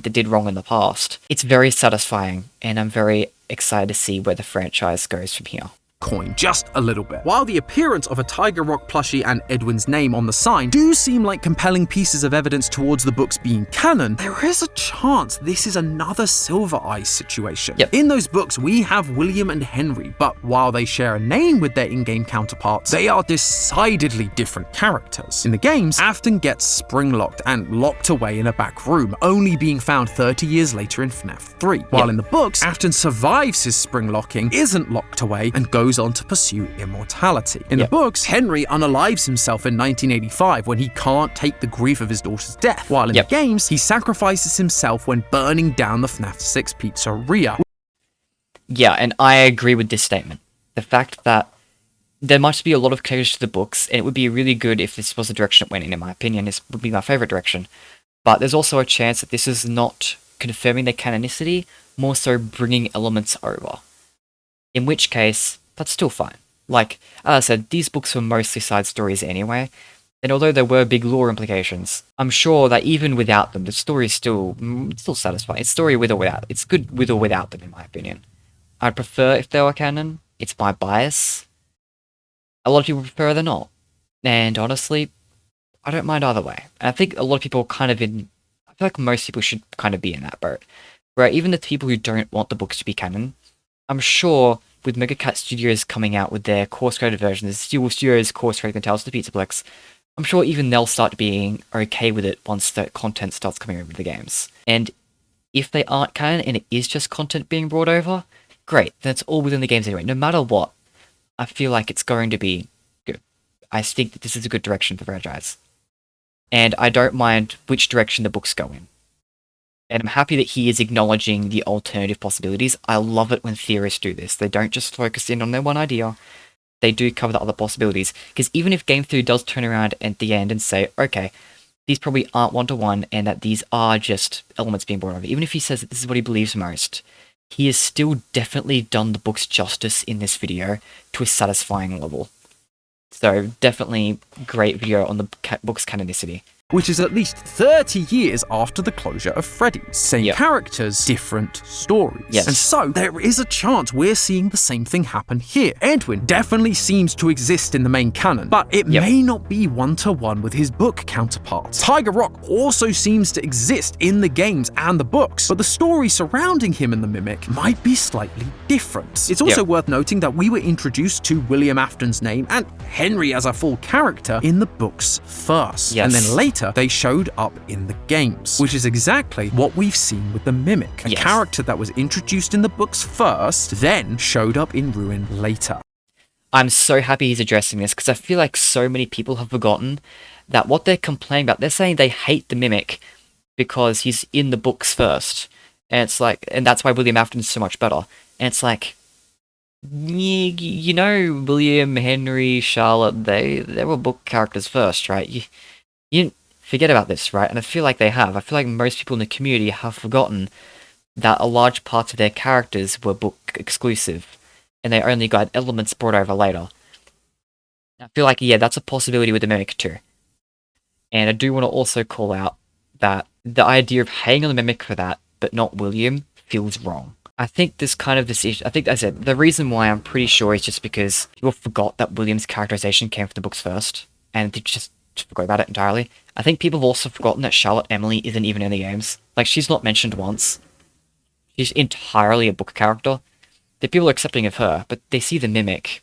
did wrong in the past. It's very satisfying, and I'm very excited to see where the franchise goes from here. Coin just a little bit. While the appearance of a Tiger Rock plushie and Edwin's name on the sign do seem like compelling pieces of evidence towards the books being canon, there is a chance this is another Silver Eyes situation. Yep. In those books, we have William and Henry, but while they share a name with their in-game counterparts, they are decidedly different characters. In the games, Afton gets spring-locked and locked away in a back room, only being found 30 years later in FNaF 3. While in the books, Afton survives his spring-locking, isn't locked away, and goes on to pursue immortality. In the books, Henry unalives himself in 1985 when he can't take the grief of his daughter's death, while in the games, he sacrifices himself when burning down the FNaF 6 pizzeria. Yeah, and I agree with this statement. The fact that there must be a lot of connections to the books, and it would be really good if this was the direction it went in my opinion. This would be my favourite direction. But there's also a chance that this is not confirming their canonicity, more so bringing elements over. In which case, that's still fine. Like, as I said, these books were mostly side stories anyway, and although there were big lore implications, I'm sure that even without them, the story is still satisfying. It's story with or without. It's good with or without them, in my opinion. I'd prefer if they were canon. It's my bias. A lot of people prefer they're not. And honestly, I don't mind either way. And I think a lot of people are kind of in... I feel like most people should kind of be in that boat. Where even the people who don't want the books to be canon, I'm sure with Mega Cat Studios coming out with their course-corrected versions, Steel Studios course-corrected Tales of the Pizzaplex, I'm sure even they'll start being okay with it once the content starts coming over the games. And if they aren't canon and it is just content being brought over, great, then it's all within the games anyway. No matter what, I feel like it's going to be good. I think that this is a good direction for the franchise. And I don't mind which direction the books go in. And I'm happy that he is acknowledging the alternative possibilities. I love it when theorists do this. They don't just focus in on their one idea. They do cover the other possibilities. Because even if GameTheory does turn around at the end and say, okay, these probably aren't one-to-one and that these are just elements being brought over, even if he says that this is what he believes most, he has still definitely done the book's justice in this video to a satisfying level. So definitely great video on the book's canonicity. which is at least 30 years after the closure of Freddy's. Same characters, different stories. Yes. And so, there is a chance we're seeing the same thing happen here. Edwin definitely seems to exist in the main canon, but it may not be one-to-one with his book counterparts. Tiger Rock also seems to exist in the games and the books, but the story surrounding him and the Mimic might be slightly different. It's also worth noting that we were introduced to William Afton's name and Henry as a full character in the books first, and then later they showed up in the games, which is exactly what we've seen with the Mimic, a character that was introduced in the books first, then showed up in Ruin later. I'm so happy he's addressing this, because I feel like so many people have forgotten that what they're complaining about, they're saying they hate the Mimic because he's in the books first, and it's like, and that's why William Afton's so much better, and it's like, you know, William, Henry, Charlotte, they were book characters first, right? You didn't forget about this, right? And I feel like they have. I feel like most people in the community have forgotten that a large part of their characters were book exclusive, and they only got elements brought over later. I feel like, that's a possibility with the Mimic too. And I do want to also call out that the idea of hating on the Mimic for that, but not William, feels wrong. I think this issue, I think, as I said, the reason why I'm pretty sure is just because people forgot that William's characterization came from the books first, and they just forgot about it entirely. I think people have also forgotten that Charlotte Emily isn't even in the games. Like, she's not mentioned once. She's entirely a book character. The people are accepting of her, but they see the Mimic,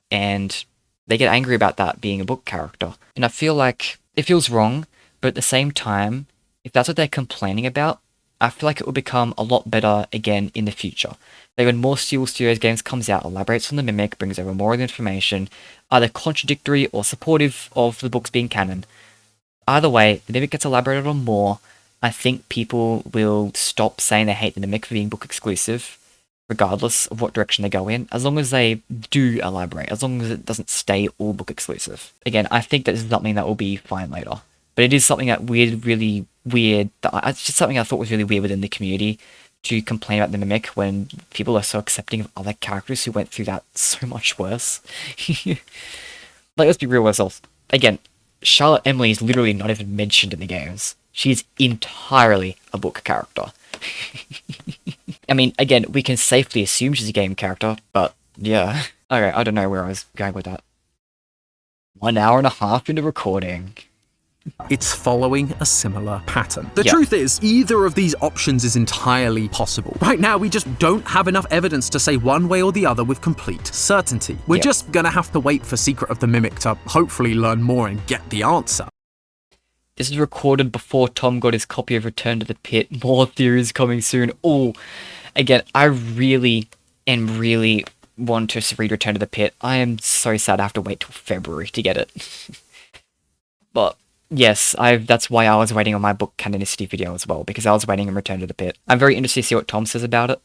and they get angry about that being a book character. And I feel like it feels wrong, but at the same time, if that's what they're complaining about, I feel like it will become a lot better again in the future. Like when more Steel Studios games comes out, elaborates on the Mimic, brings over more of the information, either contradictory or supportive of the books being canon. Either way, the Mimic gets elaborated on more. I think people will stop saying they hate the Mimic for being book exclusive, regardless of what direction they go in, as long as they do elaborate, as long as it doesn't stay all book exclusive. Again, I think that this is something that will be fine later. But it is something that really weird, it's just something I thought was really weird within the community, to complain about the Mimic when people are so accepting of other characters who went through that so much worse. Like, let's be real with ourselves. Again, Charlotte Emily is literally not even mentioned in the games. She's entirely a book character. I mean, again, we can safely assume she's a game character, but yeah. Okay, I don't know where I was going with that. 1 hour and a half into recording. It's following a similar pattern. The truth is, either of these options is entirely possible. Right now, we just don't have enough evidence to say one way or the other with complete certainty. We're just gonna have to wait for Secret of the Mimic to hopefully learn more and get the answer. This is recorded before Tom got his copy of Return to the Pit. More theories coming soon. Oh, again, I really want to read Return to the Pit. I am so sad I have to wait till February to get it. But yes, that's why I was waiting on my book canonicity video as well, because I was waiting on Return to the Pit. I'm very interested to see what Tom says about it.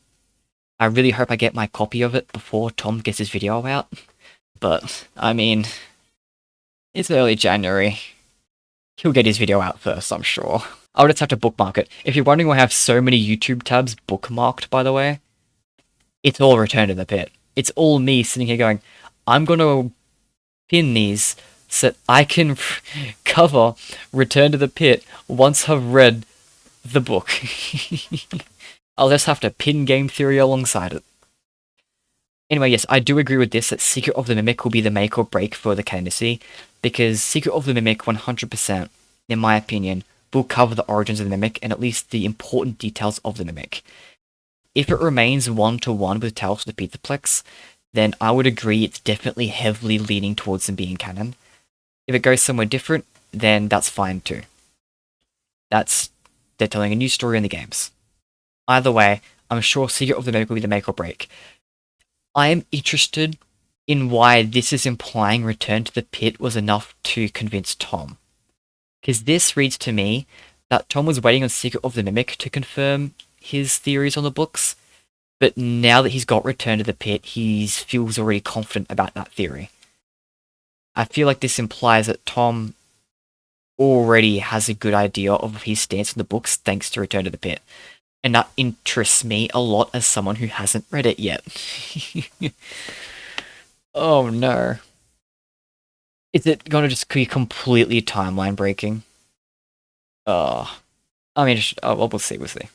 I really hope I get my copy of it before Tom gets his video out. But, I mean, it's early January. He'll get his video out first, I'm sure. I'll just have to bookmark it. If you're wondering why I have so many YouTube tabs bookmarked, by the way, it's all Return to the Pit. It's all me sitting here going, I'm gonna pin these so that I can cover Return to the Pit once I've read the book. I'll just have to pin game theory alongside it. Anyway, yes, I do agree with this, that Secret of the Mimic will be the make or break for the canonicity, because Secret of the Mimic, 100%, in my opinion, will cover the origins of the Mimic and at least the important details of the Mimic. If it remains one-to-one with Tales of the Pizzaplex, then I would agree it's definitely heavily leaning towards them being canon. If it goes somewhere different, then that's fine too. They're telling a new story in the games. Either way, I'm sure Secret of the Mimic will be the make or break. I am interested in why this is implying Return to the Pit was enough to convince Tom. Because this reads to me that Tom was waiting on Secret of the Mimic to confirm his theories on the books, but now that he's got Return to the Pit, he feels already confident about that theory. I feel like this implies that Tom already has a good idea of his stance in the books thanks to Return to the Pit. And that interests me a lot as someone who hasn't read it yet. Oh no. Is it gonna just be completely timeline breaking? I mean, well, we'll see, we'll see.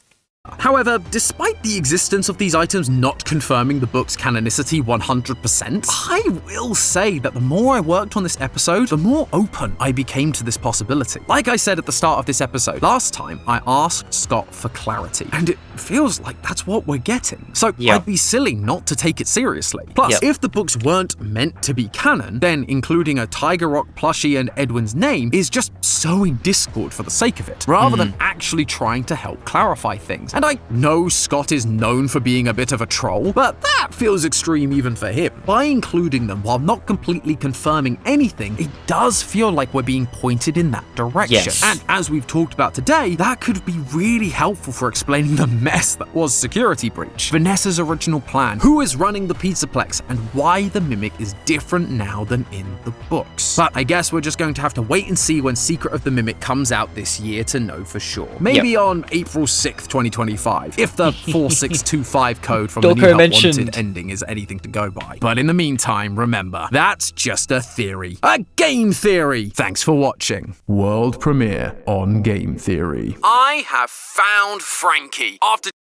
However, despite the existence of these items not confirming the book's canonicity 100%, I will say that the more I worked on this episode, the more open I became to this possibility. Like I said at the start of this episode, last time I asked Scott for clarity, and it feels like that's what we're getting. So I'd be silly not to take it seriously. Plus, if the books weren't meant to be canon, then including a Tiger Rock plushie and Edwin's name is just sowing discord for the sake of it, rather than actually trying to help clarify things. And I know Scott is known for being a bit of a troll, but that feels extreme even for him. By including them while not completely confirming anything, it does feel like we're being pointed in that direction. Yes. And as we've talked about today, that could be really helpful for explaining the mess that was Security Breach, Vanessa's original plan, who is running the Pizzaplex, and why the Mimic is different now than in the books. But I guess we're just going to have to wait and see when Secret of the Mimic comes out this year to know for sure. Maybe on April 6th, 2025, if the 4625 code from the New Help Wanted ending is anything to go by. But in the meantime, remember, that's just a theory. A game theory! Thanks for watching. World premiere on Game Theory. I have found Frankie. After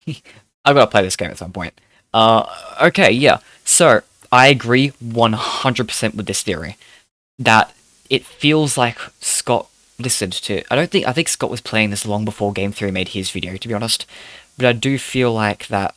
I've got to play this game at some point. Okay, yeah. So, I agree 100% with this theory. That it feels like Scott listened to... I think Scott was playing this long before Game Theory made his video, to be honest. But I do feel like that...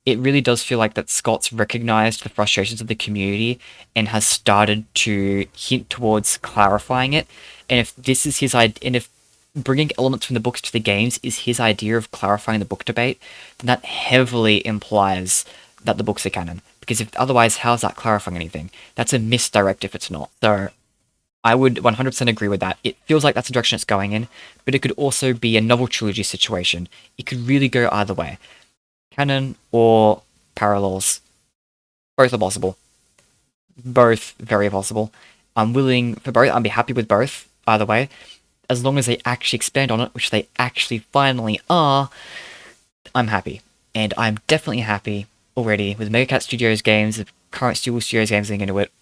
It really does feel like that Scott's recognized the frustrations of the community and has started to hint towards clarifying it. And if this is his idea... And if bringing elements from the books to the games is his idea of clarifying the book debate, then that heavily implies that the books are canon. Because if otherwise, how's that clarifying anything? That's a misdirect if it's not. So, I would 100% agree with that. It feels like that's the direction it's going in, but it could also be a novel trilogy situation. It could really go either way. Canon or parallels. Both are possible. Both very possible. I'm willing for both. I'd be happy with both, either way. As long as they actually expand on it, which they actually finally are, I'm happy. And I'm definitely happy already with Megacat Studios games, the current Studios games getting into it.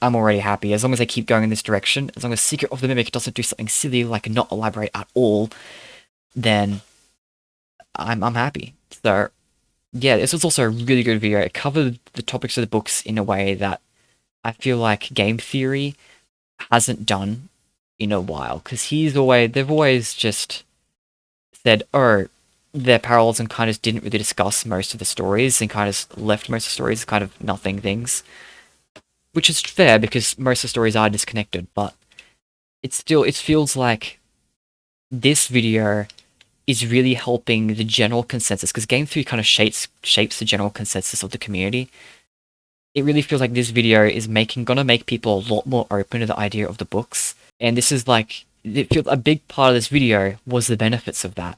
I'm already happy. As long as they keep going in this direction, as long as Secret of the Mimic doesn't do something silly like not elaborate at all, then I'm happy. So, yeah, this was also a really good video. It covered the topics of the books in a way that I feel like Game Theory hasn't done in a while, because they've always just said, oh, they're parallels, and kind of didn't really discuss most of the stories, and kind of left most of the stories kind of nothing things. Which is fair, because most of the stories are disconnected, but it feels like this video is really helping the general consensus, because Game Theory kind of shapes the general consensus of the community. It really feels like this video is gonna make people a lot more open to the idea of the books. And this is like, it feels a big part of this video was the benefits of that.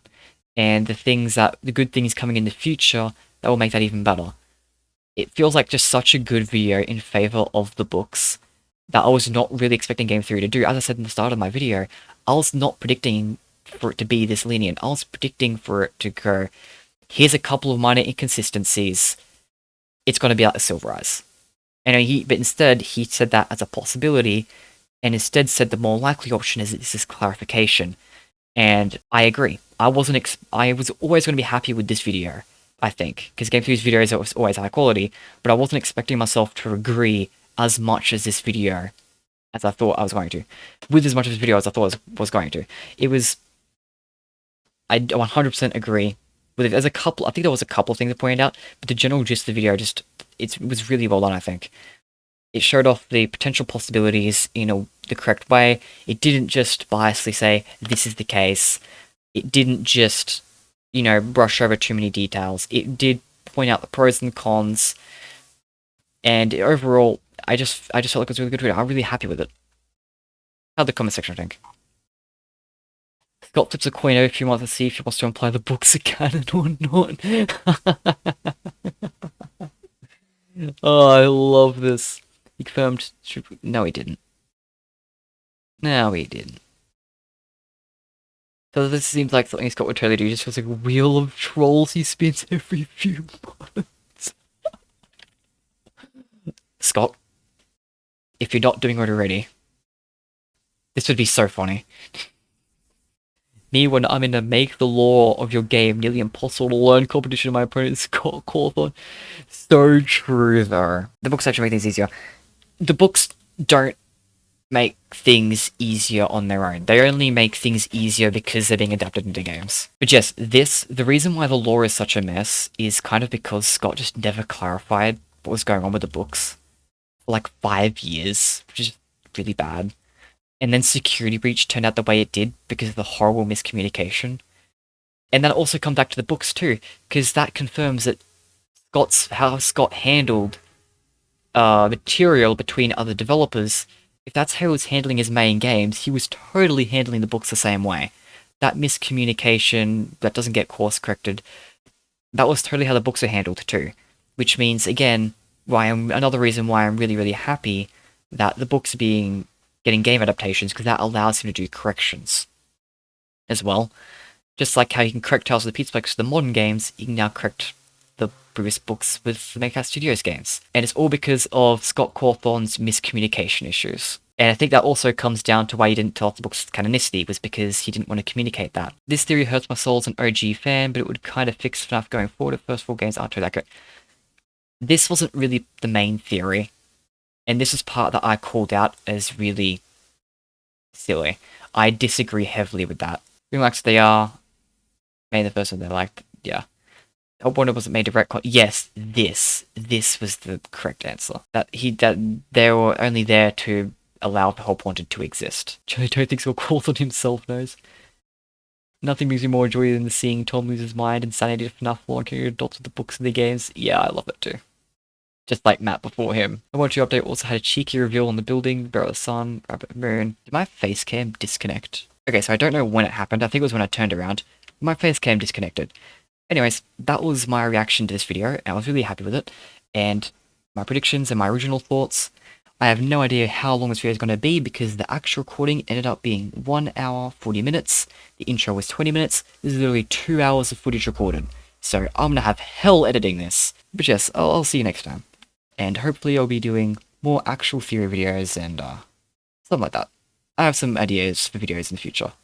And the good things coming in the future that will make that even better. It feels like just such a good video in favor of the books that I was not really expecting Game Theory to do. As I said in the start of my video, I was not predicting for it to be this lenient. I was predicting for it to go, here's a couple of minor inconsistencies, it's going to be like the Silver Eyes. But instead, he said that as a possibility, and instead said the more likely option is this clarification. And I agree. I was always going to be happy with this video, I think, because Game Theory's videos are always high quality, but I wasn't expecting myself to agree as much as this video as I thought I was going to. With as much of this video as I thought I was going to. I 100% agree with it. I think there was a couple of things to point out, but the general gist of the video it was really well done, I think. It showed off the potential possibilities in the correct way. It didn't just biasly say, this is the case. It didn't just, brush over too many details. It did point out the pros and cons. And overall, I just felt like it was a really good video. I'm really happy with it. How'd the comment section think? Scott flips a coin over if he wants to see if he wants to imply the books are canon or not. Oh, I love this. He confirmed... No, he didn't. No, he didn't. So this seems like something Scott would totally do. He just feels like a wheel of trolls he spins every few months. Scott, if you're not doing it already, this would be so funny. Me when I'm in a make the law of your game nearly impossible to learn competition of my opponent's Cawthon. So true though. The books actually make things easier. The books don't make things easier on their own. They only make things easier because they're being adapted into games. But yes, the reason why the lore is such a mess is kind of because Scott just never clarified what was going on with the books for like 5 years, which is really bad. And then Security Breach turned out the way it did because of the horrible miscommunication. And that also comes back to the books too, because that confirms that how Scott handled material between other developers. If that's how he was handling his main games, he was totally handling the books the same way. That miscommunication that doesn't get course corrected, that was totally how the books are handled too. Which means, again, another reason why I'm really, really happy that the books are getting game adaptations, because that allows him to do corrections as well. Just like how you can correct Tales of the Pizza Box with the modern games, you can now correct the previous books with the Makeout Studios games. And it's all because of Scott Cawthon's miscommunication issues. And I think that also comes down to why he didn't tell us the book's canonicity, was because he didn't want to communicate that. This theory hurts my soul as an OG fan, but it would kind of fix FNaF going forward if first 4 games aren't too accurate. This wasn't really the main theory. And this is part that I called out as really silly. I disagree heavily with that. Relax, they are made the first one they liked, yeah. I wonder was it made direct yes, this was the correct answer. That they were only there to allow the Help Wanted to exist. I don't think so. Cawthon himself knows. Nothing brings me more joy than seeing Tom lose his mind and sanity to FNaF launching adults with the books and the games. Yeah, I love it too. Just like Matt before him. The Watch You update also had a cheeky reveal on the building, Bear of the Sun, Rabbit Moon. Did my face cam disconnect? Okay, so I don't know when it happened. I think it was when I turned around. My face cam disconnected. Anyways, that was my reaction to this video, and I was really happy with it. And my predictions and my original thoughts. I have no idea how long this video is going to be, because the actual recording ended up being 1 hour, 40 minutes. The intro was 20 minutes. This is literally 2 hours of footage recorded. So I'm going to have hell editing this. But yes, I'll see you next time. And hopefully I'll be doing more actual theory videos and something like that. I have some ideas for videos in the future.